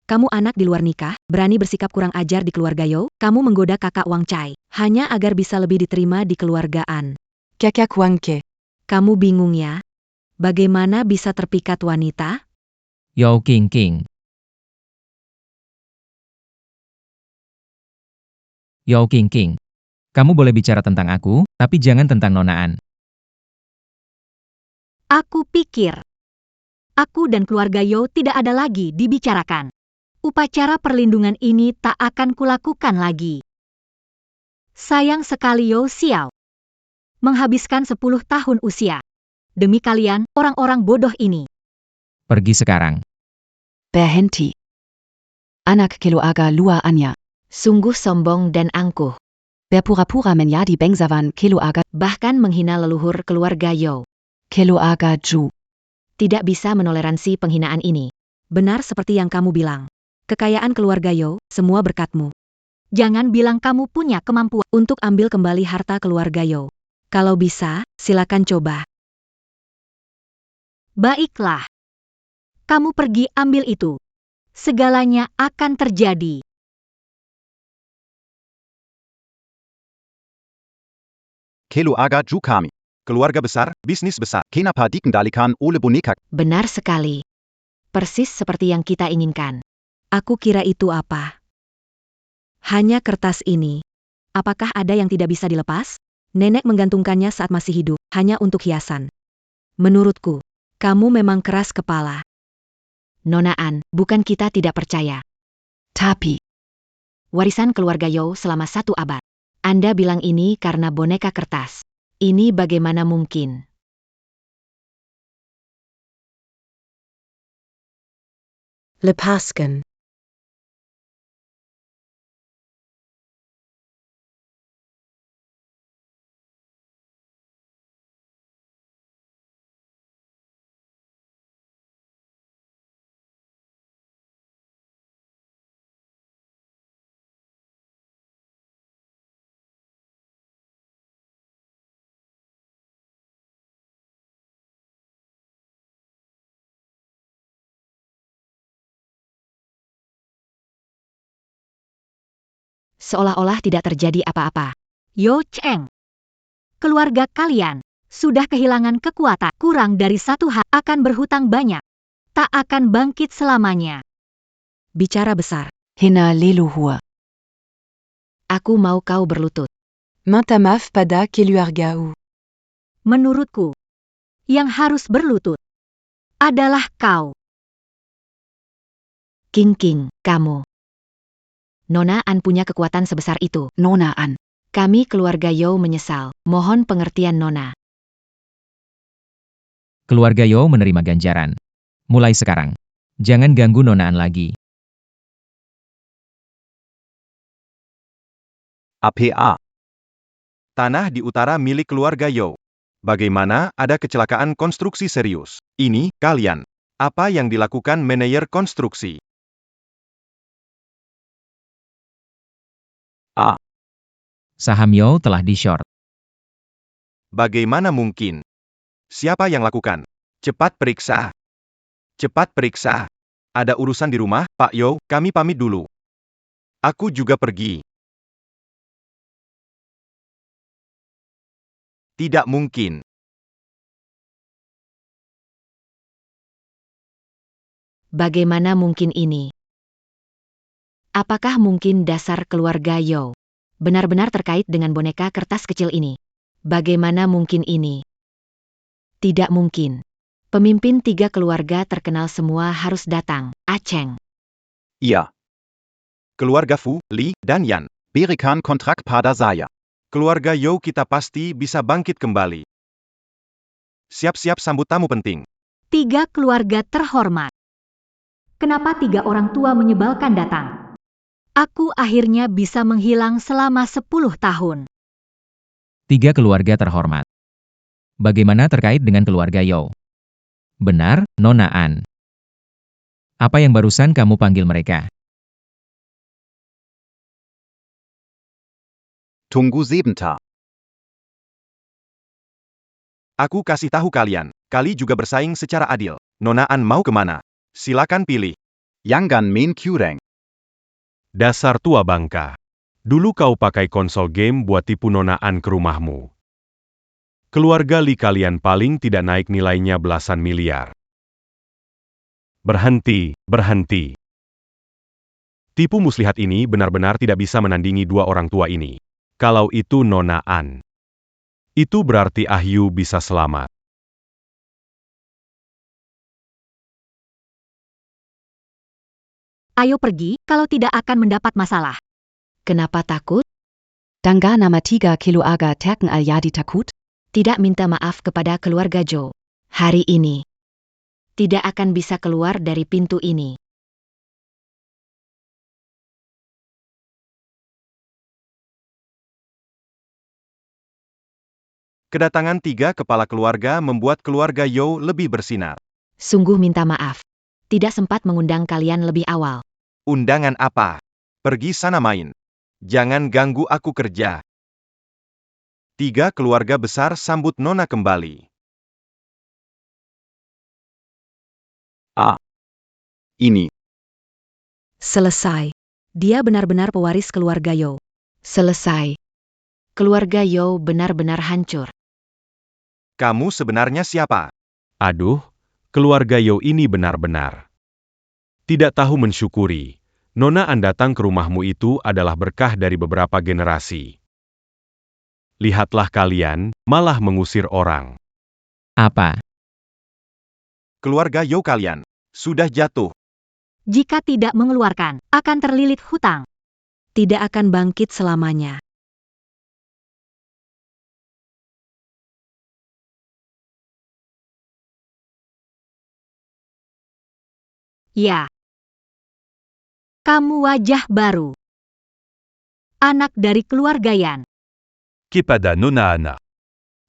Kamu anak di luar nikah, berani bersikap kurang ajar di keluarga Yao, kamu menggoda kakak Wang Chai, hanya agar bisa lebih diterima di keluarga An. Kakak Wang Ke. Kamu bingung ya? Bagaimana bisa terpikat wanita? Yao King King. Yao King King. Kamu boleh bicara tentang aku, tapi jangan tentang Nona An. Aku pikir aku dan keluarga Yo tidak ada lagi dibicarakan. Upacara perlindungan ini tak akan kulakukan lagi. Sayang sekali Yo Xiao. Menghabiskan 10 tahun usia. Demi kalian, orang-orang bodoh ini. Pergi sekarang. Berhenti. Anak keluarga luar Anya. Sungguh sombong dan angkuh. Berpura-pura menjadi bangsawan keluarga. Bahkan menghina leluhur keluarga Yo. Keluarga Zhu. Tidak bisa menoleransi penghinaan ini. Benar seperti yang kamu bilang. Kekayaan keluarga Yo, semua berkatmu. Jangan bilang kamu punya kemampuan. Untuk ambil kembali harta keluarga Yo. Kalau bisa, silakan coba. Baiklah. Kamu pergi ambil itu. Segalanya akan terjadi. Keluarga Zhu kami. Keluarga besar, bisnis besar. Kenapa dikendalikan oleh boneka? Benar sekali. Persis seperti yang kita inginkan. Aku kira itu apa? Hanya kertas ini. Apakah ada yang tidak bisa dilepas? Nenek menggantungkannya saat masih hidup, hanya untuk hiasan. Menurutku, kamu memang keras kepala. Nona An, bukan kita tidak percaya. Tapi. Warisan keluarga Yo selama 1 abad. Anda bilang ini karena boneka kertas. Ini bagaimana mungkin? Lepaskan. Seolah-olah tidak terjadi apa-apa. Yo Cheng. Keluarga kalian sudah kehilangan kekuatan. Kurang dari 1 hari akan berhutang banyak. Tak akan bangkit selamanya. Bicara besar. Hina leluhur. Aku mau kau berlutut. Minta maaf pada keluarga U. Menurutku, yang harus berlutut adalah kau. King, kamu. Nona An punya kekuatan sebesar itu. Nona An. Kami keluarga Yo menyesal. Mohon pengertian Nona. Keluarga Yo menerima ganjaran. Mulai sekarang, jangan ganggu Nona An lagi. APA. Tanah di utara milik keluarga Yo. Bagaimana ada kecelakaan konstruksi serius? Ini, kalian. Apa yang dilakukan manajer konstruksi? A. Saham Yo telah di-short. Bagaimana mungkin? Siapa yang lakukan? Cepat periksa. Cepat periksa. Ada urusan di rumah, Pak Yo, kami pamit dulu. Aku juga pergi. Tidak mungkin. Bagaimana mungkin ini? Apakah mungkin dasar keluarga Yo benar-benar terkait dengan boneka kertas kecil ini? Bagaimana mungkin ini? Tidak mungkin. Pemimpin 3 keluarga terkenal semua harus datang. Aceng. Iya. Keluarga Fu, Li, dan Yan. Berikan kontrak pada saya. Keluarga Yo kita pasti bisa bangkit kembali. Siap-siap sambut tamu penting. 3 keluarga terhormat. Kenapa 3 orang tua menyebalkan datang? Aku akhirnya bisa menghilang selama 10 tahun. 3 keluarga terhormat. Bagaimana terkait dengan keluarga Yo? Benar, Nona An. Apa yang barusan kamu panggil mereka? Tunggu sebentar. Aku kasih tahu kalian, kali juga bersaing secara adil. Nona An mau kemana? Silakan pilih. Jangan main curang. Dasar tua bangka. Dulu kau pakai konsol game buat tipu Nona An ke rumahmu. Keluarga Li kalian paling tidak naik nilainya belasan miliar. Berhenti, berhenti. Tipu muslihat ini benar-benar tidak bisa menandingi 2 orang tua ini. Kalau itu Nona An, itu berarti Ahyu bisa selamat. Ayo pergi, kalau tidak akan mendapat masalah. Kenapa takut? Dangga nama 3 keluarga terken al jadi takut? Tidak minta maaf kepada keluarga Joe. Hari ini. Tidak akan bisa keluar dari pintu ini. Kedatangan 3 kepala keluarga membuat keluarga Yao lebih bersinar. Sungguh minta maaf. Tidak sempat mengundang kalian lebih awal. Undangan apa? Pergi sana main. Jangan ganggu aku kerja. 3 keluarga besar sambut Nona kembali. Ini. Selesai. Dia benar-benar pewaris keluarga Yao. Selesai. Keluarga Yao benar-benar hancur. Kamu sebenarnya siapa? Aduh, keluarga Yao ini benar-benar tidak tahu mensyukuri. Nona An datang ke rumahmu itu adalah berkah dari beberapa generasi. Lihatlah kalian, malah mengusir orang. Apa? Keluarga Yao kalian sudah jatuh. Jika tidak mengeluarkan, akan terlilit hutang. Tidak akan bangkit selamanya. Ya. Kamu wajah baru. Anak dari keluarga Yan. Kepada Nona Ana.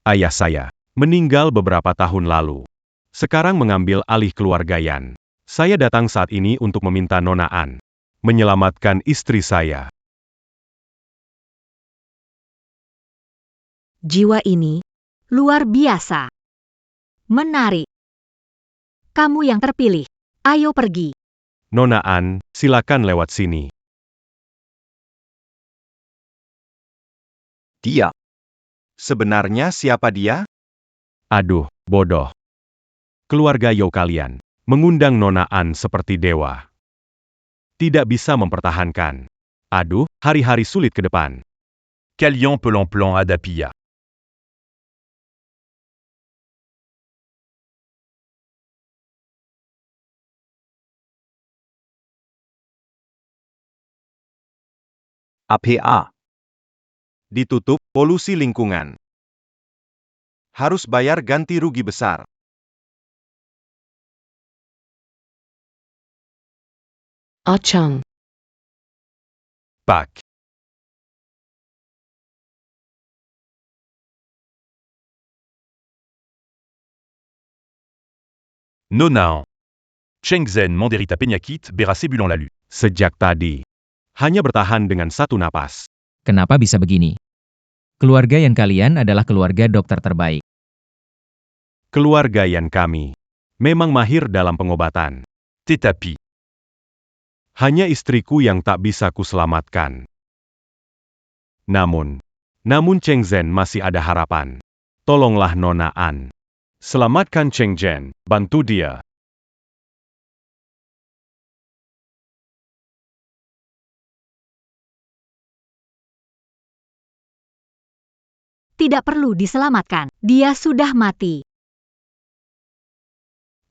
Ayah saya meninggal beberapa tahun lalu. Sekarang mengambil alih keluarga Yan. Saya datang saat ini untuk meminta Nona An menyelamatkan istri saya. Jiwa ini luar biasa. Menarik. Kamu yang terpilih. Ayo pergi. Nona An, silakan lewat sini. Dia. Sebenarnya siapa dia? Aduh, bodoh. Keluarga Yao kalian mengundang Nona An seperti dewa. Tidak bisa mempertahankan. Aduh, hari-hari sulit ke depan. Kalian pelan-pelan adapia. APA. Ditutup, polusi lingkungan. Harus bayar ganti rugi besar. Ochang. Pak. Nona. Chengzhen Manderita Penyakit Berasebulan lalu. Sejak tadi. Hanya bertahan dengan satu napas. Kenapa bisa begini? Keluarga yang kalian adalah keluarga dokter terbaik. Keluarga yang kami memang mahir dalam pengobatan. Tetapi. Hanya istriku yang tak bisa kuselamatkan. Namun Chengzhen masih ada harapan. Tolonglah Nona An. Selamatkan Chengzhen, bantu dia. Tidak perlu diselamatkan. Dia sudah mati.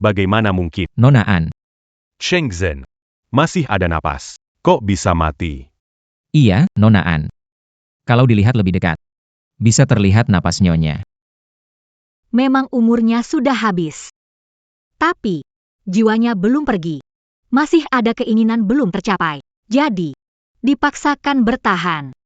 Bagaimana mungkin? Nona An. Chengzhen masih ada napas. Kok bisa mati? Iya, Nona An. Kalau dilihat lebih dekat, bisa terlihat napas nyonya. Memang umurnya sudah habis. Tapi, jiwanya belum pergi. Masih ada keinginan belum tercapai. Jadi, dipaksakan bertahan.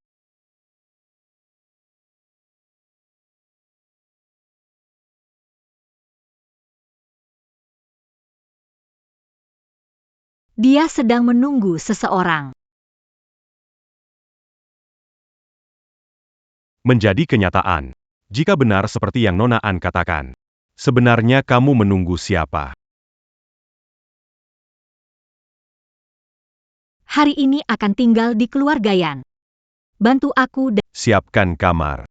Dia sedang menunggu seseorang. Menjadi kenyataan. Jika benar seperti yang Nona An katakan. Sebenarnya kamu menunggu siapa? Hari ini akan tinggal di keluarga Yan. Bantu aku dan Siapkan kamar.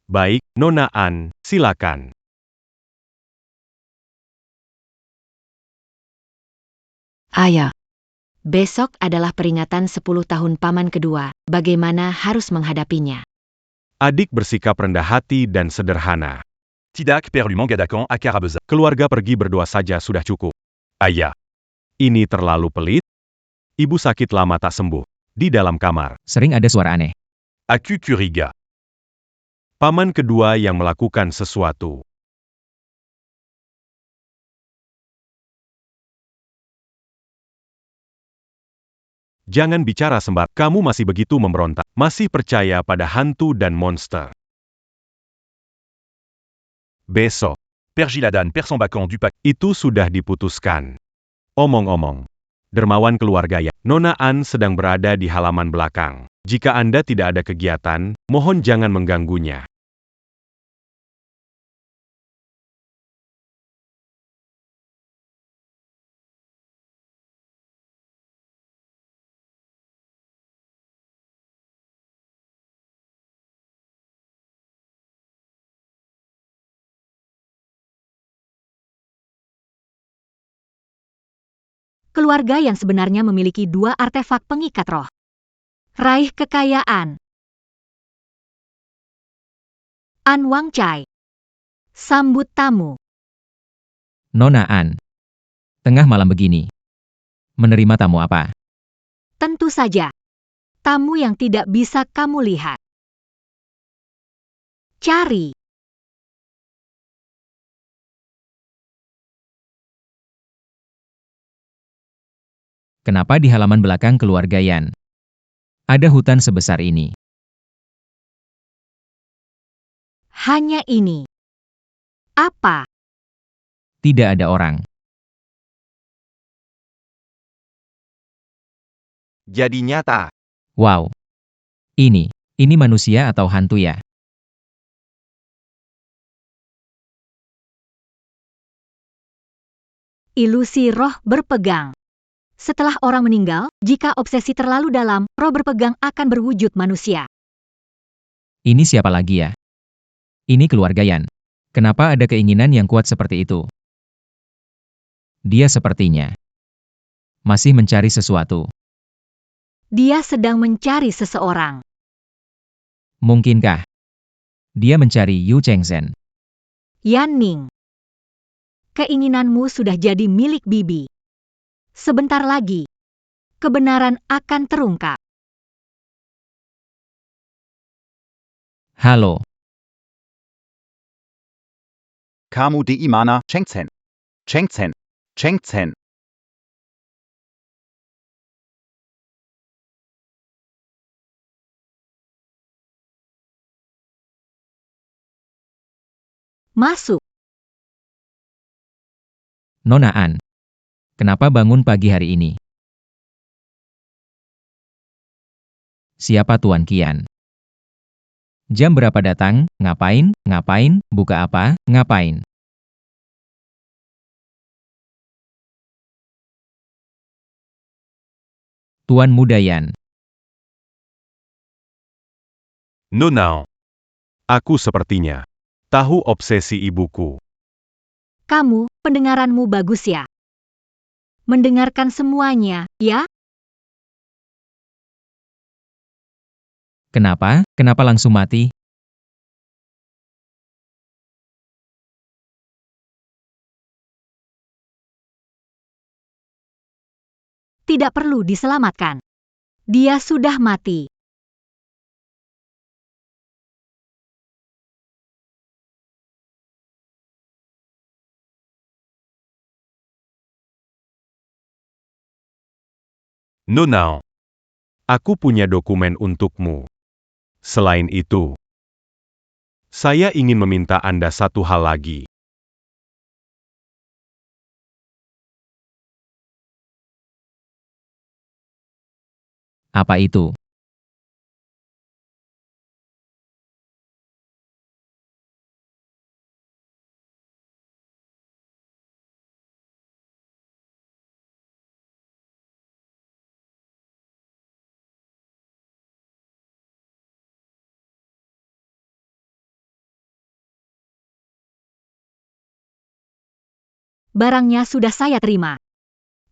Baik, Nona An, silakan. Ayah. Besok adalah peringatan 10 tahun paman kedua. Bagaimana harus menghadapinya? Adik bersikap rendah hati dan sederhana. Tidak perlu mengadakan acara besar. Keluarga pergi berdua saja sudah cukup. Ayah. Ini terlalu pelit. Ibu sakit lama tak sembuh. Di dalam kamar. Sering ada suara aneh. Aku curiga. Paman kedua yang melakukan sesuatu. Jangan bicara sembar. Kamu masih begitu memberontak. Masih percaya pada hantu dan monster. Besok. Père Giladan perd son bâcan du paquet. Itu sudah diputuskan. Omong-omong. Dermawan keluarga ya. Nona Ann sedang berada di halaman belakang. Jika Anda tidak ada kegiatan, mohon jangan mengganggunya. Keluarga yang sebenarnya memiliki 2 artefak pengikat roh. Raih kekayaan. An Wang Chai. Sambut tamu. Nona Ann. Tengah malam begini. Menerima tamu apa? Tentu saja. Tamu yang tidak bisa kamu lihat. Cari. Kenapa di halaman belakang keluarga Yan ada hutan sebesar ini? Hanya ini. Apa? Tidak ada orang. Jadi nyata. Wow. Ini manusia atau hantu ya? Ilusi roh berpegang. Setelah orang meninggal, jika obsesi terlalu dalam, roh berpegang akan berwujud manusia. Ini siapa lagi ya? Ini keluarga Yan. Kenapa ada keinginan yang kuat seperti itu? Dia sepertinya masih mencari sesuatu. Dia sedang mencari seseorang. Mungkinkah dia mencari Yu Chengzhen? Yan Ning. Keinginanmu sudah jadi milik Bibi. Sebentar lagi, kebenaran akan terungkap. Halo. Kamu di mana, Chengzhen? Chengzhen. Chengzhen. Masuk. Nona Ann. Kenapa bangun pagi hari ini? Siapa Tuan Qian? Jam berapa datang? Ngapain? Ngapain? Buka apa? Ngapain? Tuan Muda Yan. Nona. Aku sepertinya tahu obsesi ibuku. Kamu, pendengaranmu bagus ya. Mendengarkan semuanya, ya? Kenapa? Kenapa langsung mati? Tidak perlu diselamatkan. Dia sudah mati. Nona. Aku punya dokumen untukmu. Selain itu, saya ingin meminta Anda satu hal lagi. Apa itu? Barangnya sudah saya terima.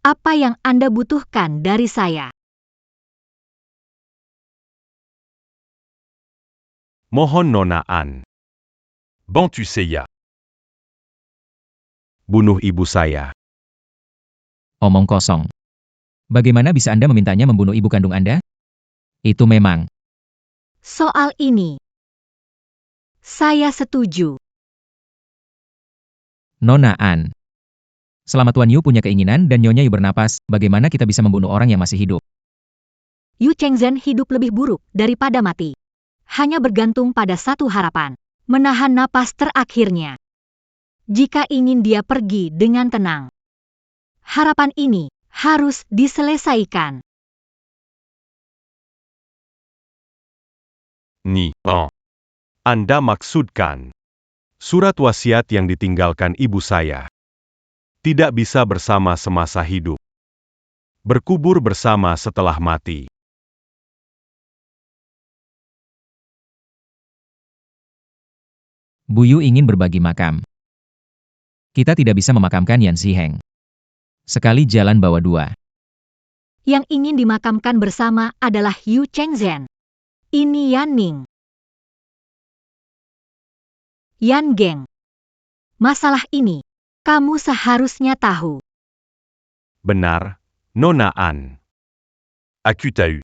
Apa yang Anda butuhkan dari saya? Mohon Nona Ann. Bantu Seiya. Bunuh ibu saya. Omong kosong. Bagaimana bisa Anda memintanya membunuh ibu kandung Anda? Itu memang. Soal ini, saya setuju. Nona An. Selama Tuan Yu punya keinginan dan Nyonya Yu bernapas, bagaimana kita bisa membunuh orang yang masih hidup? Yu Chengzhen hidup lebih buruk daripada mati. Hanya bergantung pada satu harapan, menahan napas terakhirnya. Jika ingin dia pergi dengan tenang, harapan ini harus diselesaikan. Anda maksudkan surat wasiat yang ditinggalkan ibu saya. Tidak bisa bersama semasa hidup. Berkubur bersama setelah mati. Bu Yu ingin berbagi makam. Kita tidak bisa memakamkan Yan Ziheng. Sekali jalan bawa dua. Yang ingin dimakamkan bersama adalah Yu Chengzhen. Ini Yan Ning. Yan Geng. Masalah ini, kamu seharusnya tahu. Benar, Nona An. Aku tahu.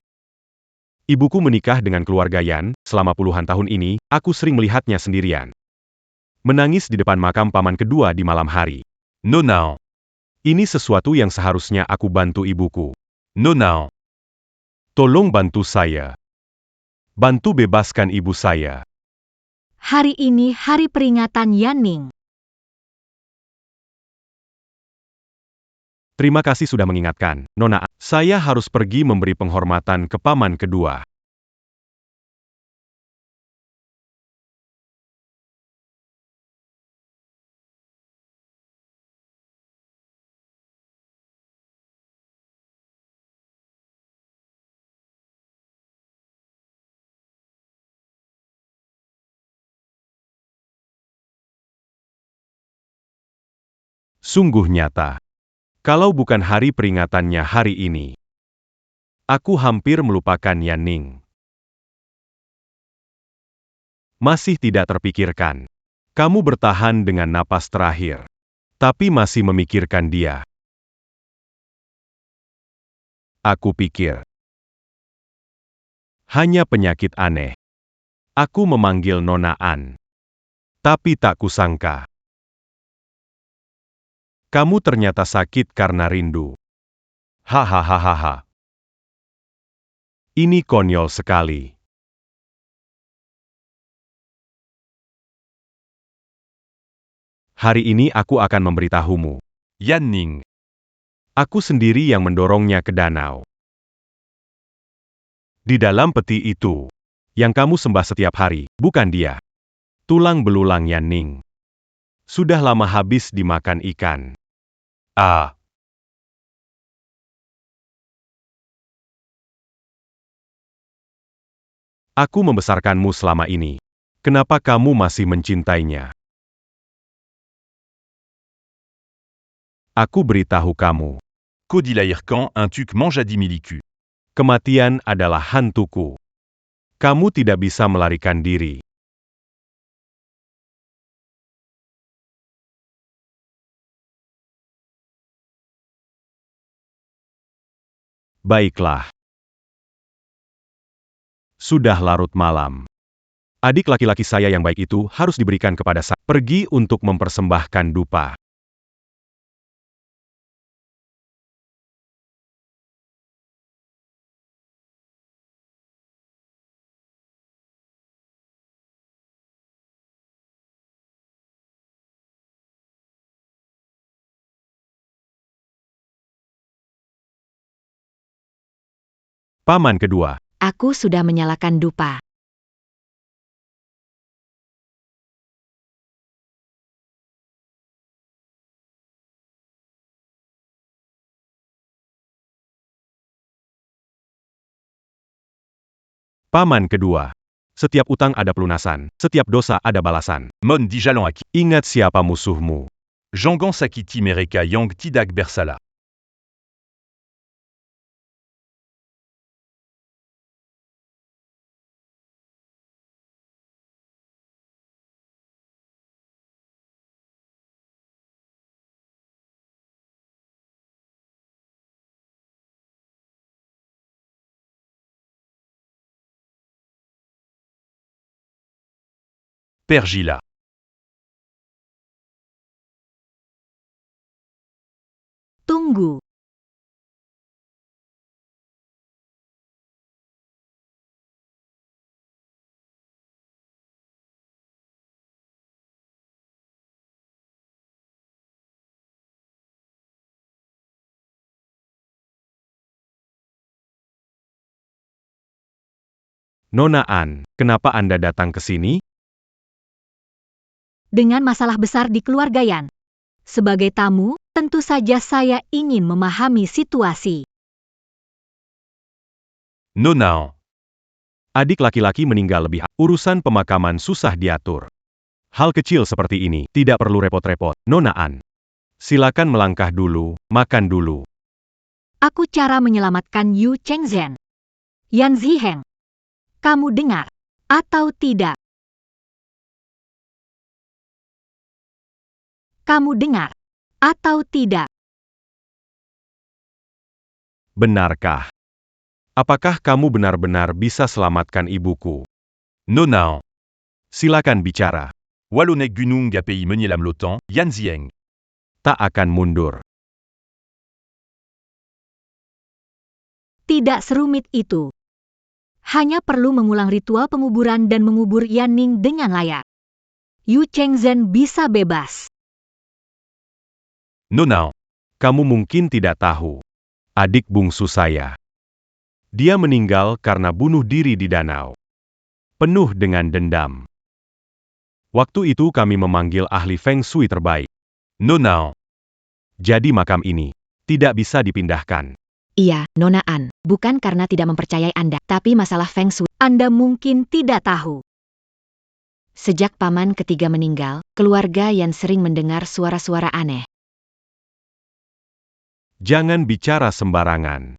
Ibuku menikah dengan keluarga Yan, selama puluhan tahun ini, aku sering melihatnya sendirian. Menangis di depan makam paman kedua di malam hari. Nona. Ini sesuatu yang seharusnya aku bantu ibuku. Nona. Tolong bantu saya. Bantu bebaskan ibu saya. Hari ini hari peringatan Yan Ning. Terima kasih sudah mengingatkan, Nona. Saya harus pergi memberi penghormatan ke paman kedua. Sungguh nyata. Kalau bukan hari peringatannya hari ini, aku hampir melupakan Yan Ning. Masih tidak terpikirkan. Kamu bertahan dengan napas terakhir, tapi masih memikirkan dia. Aku pikir, hanya penyakit aneh. Aku memanggil Nona An, tapi tak kusangka. Kamu ternyata sakit karena rindu. Hahaha. Ini konyol sekali. Hari ini aku akan memberitahumu. Yan Ning. Aku sendiri yang mendorongnya ke danau. Di dalam peti itu, yang kamu sembah setiap hari, bukan dia. Tulang belulang Yan Ning. Sudah lama habis dimakan ikan. Aku membesarkanmu selama ini. Kenapa kamu masih mencintainya? Aku beritahu kamu. Kodilairkan un tuc mange à 10 000 écus. Kematian adalah hantuku. Kamu tidak bisa melarikan diri. Baiklah. Sudah larut malam. Adik laki-laki saya yang baik itu harus diberikan kepada saya. Pergi untuk mempersembahkan dupa. Paman kedua. Aku sudah menyalakan dupa. Paman kedua. Setiap utang ada pelunasan, setiap dosa ada balasan. Mon di jalan aki. Ingat siapa musuhmu. Jangan sakiti mereka yang tidak bersalah. Pergila. Tunggu. Nona An, kenapa Anda datang ke sini? Dengan masalah besar di keluarga Yan. Sebagai tamu, tentu saja saya ingin memahami situasi. Nona An. Adik laki-laki meninggal lebih. Urusan pemakaman susah diatur. Hal kecil seperti ini tidak perlu repot-repot. Nona An, silakan melangkah dulu, makan dulu. Aku cara menyelamatkan Yu Chengzhen. Yan Ziheng. Kamu dengar atau tidak? Kamu dengar atau tidak? Benarkah? Apakah kamu benar-benar bisa selamatkan ibuku? Nona An. Silakan bicara. Wallonek Gunung API Menielam Lotan, Yan Zieng. Tak akan mundur. Tidak serumit itu. Hanya perlu mengulang ritual penguburan dan mengubur Yanning dengan layak. Yu Chengzhen bisa bebas. Nona An. Kamu mungkin tidak tahu. Adik bungsu saya. Dia meninggal karena bunuh diri di danau. Penuh dengan dendam. Waktu itu kami memanggil ahli Feng Shui terbaik. Nona An. Jadi makam ini tidak bisa dipindahkan. Iya, Nona An, bukan karena tidak mempercayai Anda, tapi masalah Feng Shui. Anda mungkin tidak tahu. Sejak paman ketiga meninggal, keluarga Yan sering mendengar suara-suara aneh. Jangan bicara sembarangan.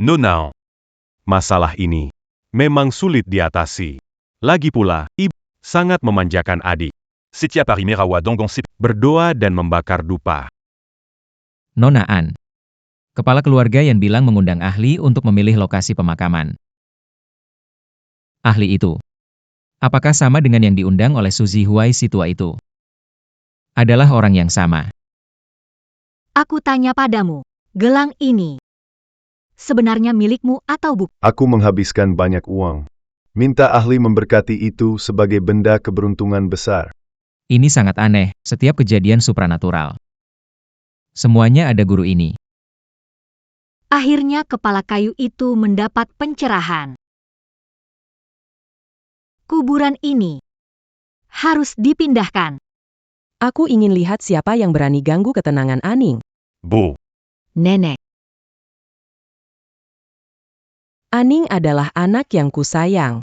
Nona An. Masalah ini memang sulit diatasi. Lagi pula, ibu sangat memanjakan adik. Setia Parimerawa Dongon Sip. Berdoa dan membakar dupa. Nona An. Kepala keluarga yang bilang mengundang ahli untuk memilih lokasi pemakaman. Ahli itu. Apakah sama dengan yang diundang oleh Suzy Huai si tua itu? Adalah orang yang sama. Aku tanya padamu, gelang ini sebenarnya milikmu atau bukan? Aku menghabiskan banyak uang. Minta ahli memberkati itu sebagai benda keberuntungan besar. Ini sangat aneh, setiap kejadian supranatural. Semuanya ada guru ini. Akhirnya kepala kayu itu mendapat pencerahan. Kuburan ini harus dipindahkan. Aku ingin lihat siapa yang berani ganggu ketenangan Aning. Bu. Nenek. Aning adalah anak yang kusayang.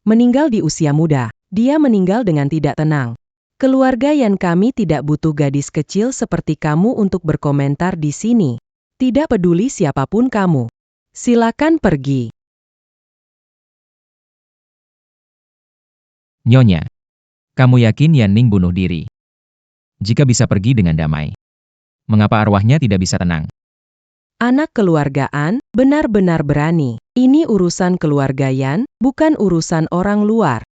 Meninggal di usia muda. Dia meninggal dengan tidak tenang. Keluarga yang kami tidak butuh gadis kecil seperti kamu untuk berkomentar di sini. Tidak peduli siapapun kamu. Silakan pergi. Nyonya. Kamu yakin Yanning bunuh diri? Jika bisa pergi dengan damai. Mengapa arwahnya tidak bisa tenang? Anak keluargaan benar-benar berani. Ini urusan keluarga Yan, bukan urusan orang luar.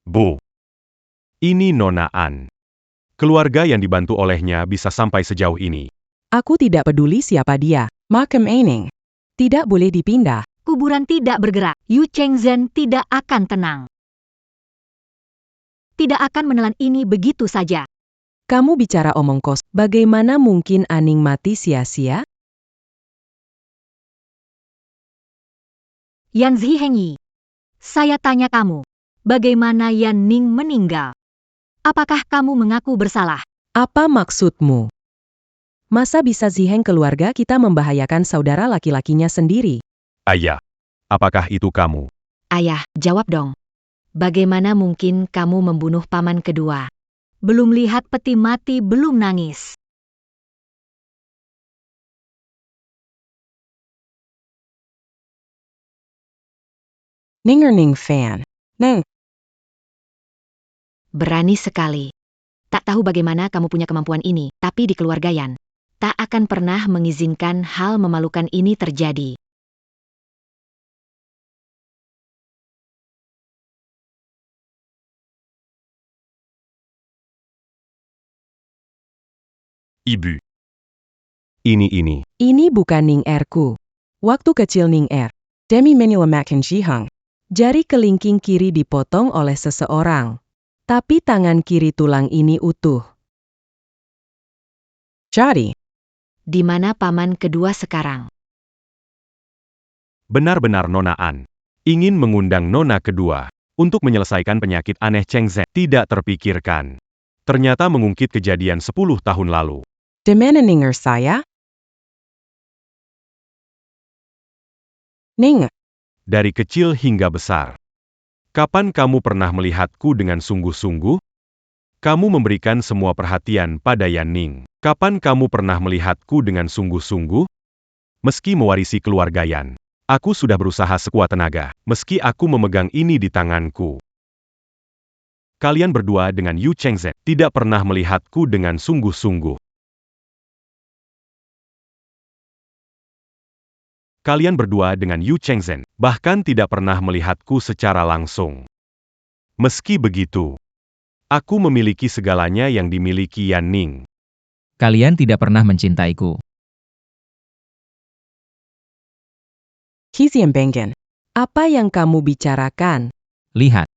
Bu. Ini Nona An. Keluarga yang dibantu olehnya bisa sampai sejauh ini. Aku tidak peduli siapa dia. Makam Aning. Tidak boleh dipindah. Kuburan tidak bergerak. Yu Chengzhen tidak akan tenang. Tidak akan menelan ini begitu saja. Kamu bicara omong kos. Bagaimana mungkin Aning mati sia-sia? Yan Zihengyi. Saya tanya kamu. Bagaimana Yanning meninggal? Apakah kamu mengaku bersalah? Apa maksudmu? Masa bisa Ziheng keluarga kita membahayakan saudara laki-lakinya sendiri? Ayah. Apakah itu kamu? Ayah, jawab dong. Bagaimana mungkin kamu membunuh paman kedua? Belum lihat peti mati belum nangis. Ningerning fan. Neng. Berani sekali. Tak tahu bagaimana kamu punya kemampuan ini, tapi di keluarga Yan tak akan pernah mengizinkan hal memalukan ini terjadi. Ibu. Ini. Ini bukan Ning Er-ku. Waktu kecil Ning Er, Demi menyelamatkan Jihang. Jari kelingking kiri dipotong oleh seseorang. Tapi tangan kiri tulang ini utuh. Jadi, Di mana paman kedua sekarang? Benar-benar Nona An. Ingin mengundang Nona kedua untuk menyelesaikan penyakit aneh Cheng Zhen. Tidak terpikirkan. Ternyata mengungkit kejadian 10 tahun lalu. di mana Ning Er saya? Ning, Dari kecil hingga besar. Kapan kamu pernah melihatku dengan sungguh-sungguh? Kamu memberikan semua perhatian pada Yan Ning. Kapan kamu pernah melihatku dengan sungguh-sungguh? Meski mewarisi keluarga Yan, aku sudah berusaha sekuat tenaga, meski aku memegang ini di tanganku. Kalian berdua dengan Yu Chengzhen tidak pernah melihatku dengan sungguh-sungguh. Kalian berdua dengan Yu Chengzhen bahkan tidak pernah melihatku secara langsung. Meski begitu, aku memiliki segalanya yang dimiliki Yan Ning. Kalian tidak pernah mencintaiku. Xian Benggen, apa yang kamu bicarakan? Lihat.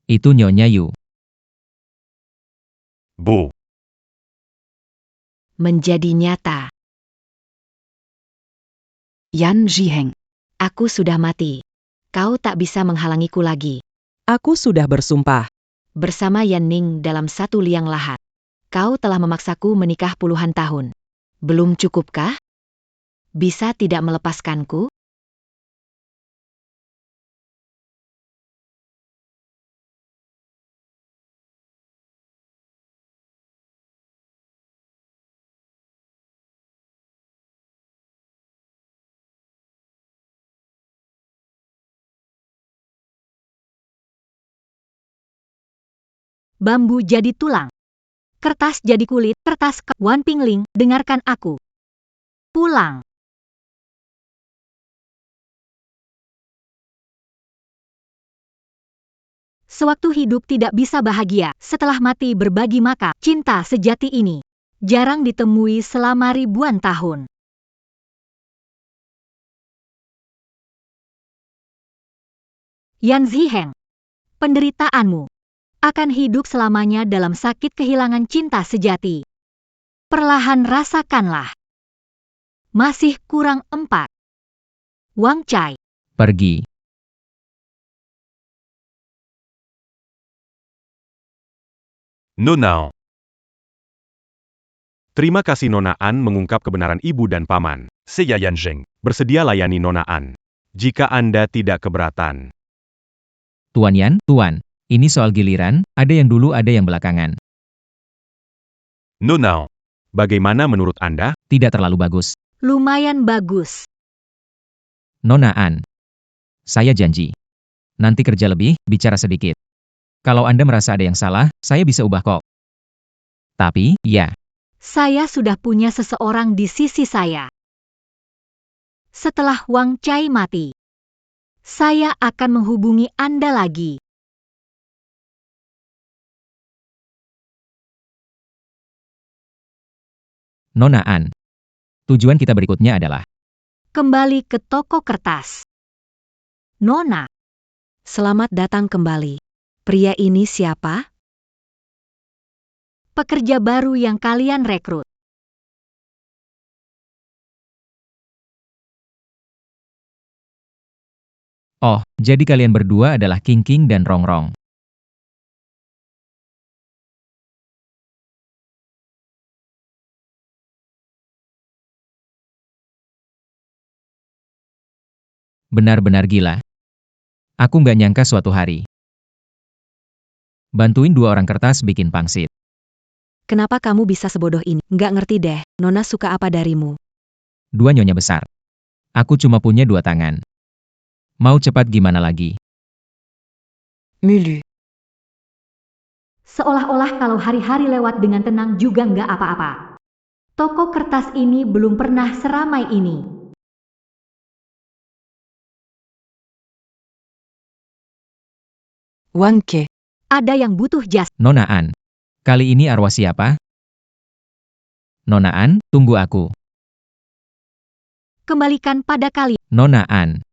Itu Nyonya Yu. Bu. Menjadi nyata. Yan Zhiheng. Aku sudah mati. Kau tak bisa menghalangiku lagi. Aku sudah bersumpah. Bersama Yan Ning dalam satu liang lahat. Kau telah memaksaku menikah puluhan tahun. Belum cukupkah? Bisa tidak melepaskanku? Bambu jadi tulang. Kertas jadi kulit, Wan Pingling, dengarkan aku. Pulang. Sewaktu hidup tidak bisa bahagia, setelah mati berbagi maka, cinta sejati ini jarang ditemui selama ribuan tahun. Yan Zhiheng, penderitaanmu akan hidup selamanya dalam sakit kehilangan cinta sejati. Perlahan rasakanlah. Masih kurang 4. Wang Cai. Pergi. Nona An. Terima kasih Nona An mengungkap kebenaran ibu dan paman. Saya Yan Zheng. Bersedia layani Nona An. Jika Anda tidak keberatan. Tuan Yan, Tuan. Ini soal giliran, ada yang dulu ada yang belakangan. Nona An. Bagaimana menurut Anda? Tidak terlalu bagus. Lumayan bagus. Nona An. Saya janji. Nanti kerja lebih, bicara sedikit. Kalau Anda merasa ada yang salah, saya bisa ubah kok. Tapi, ya. Saya sudah punya seseorang di sisi saya. Setelah Wang Cai mati, saya akan menghubungi Anda lagi. Nona An. Tujuan kita berikutnya adalah Kembali ke toko kertas. Nona. Selamat datang kembali. Pria ini siapa? Pekerja baru yang kalian rekrut. Oh, jadi kalian berdua adalah King King dan Rong Rong. Benar-benar gila. Aku nggak nyangka suatu hari. Bantuin 2 orang kertas bikin pangsit. Kenapa kamu bisa sebodoh ini? Nggak ngerti deh, Nona suka apa darimu? 2 nyonya besar. Aku cuma punya 2 tangan. Mau cepat gimana lagi? Mulu. Seolah-olah kalau hari-hari lewat dengan tenang juga nggak apa-apa. Toko kertas ini belum pernah seramai ini. Wang Ke. Ada yang butuh jas. Nona An. Kali ini arwah siapa? Nona An, tunggu aku. Kembalikan pada kali. Nona An.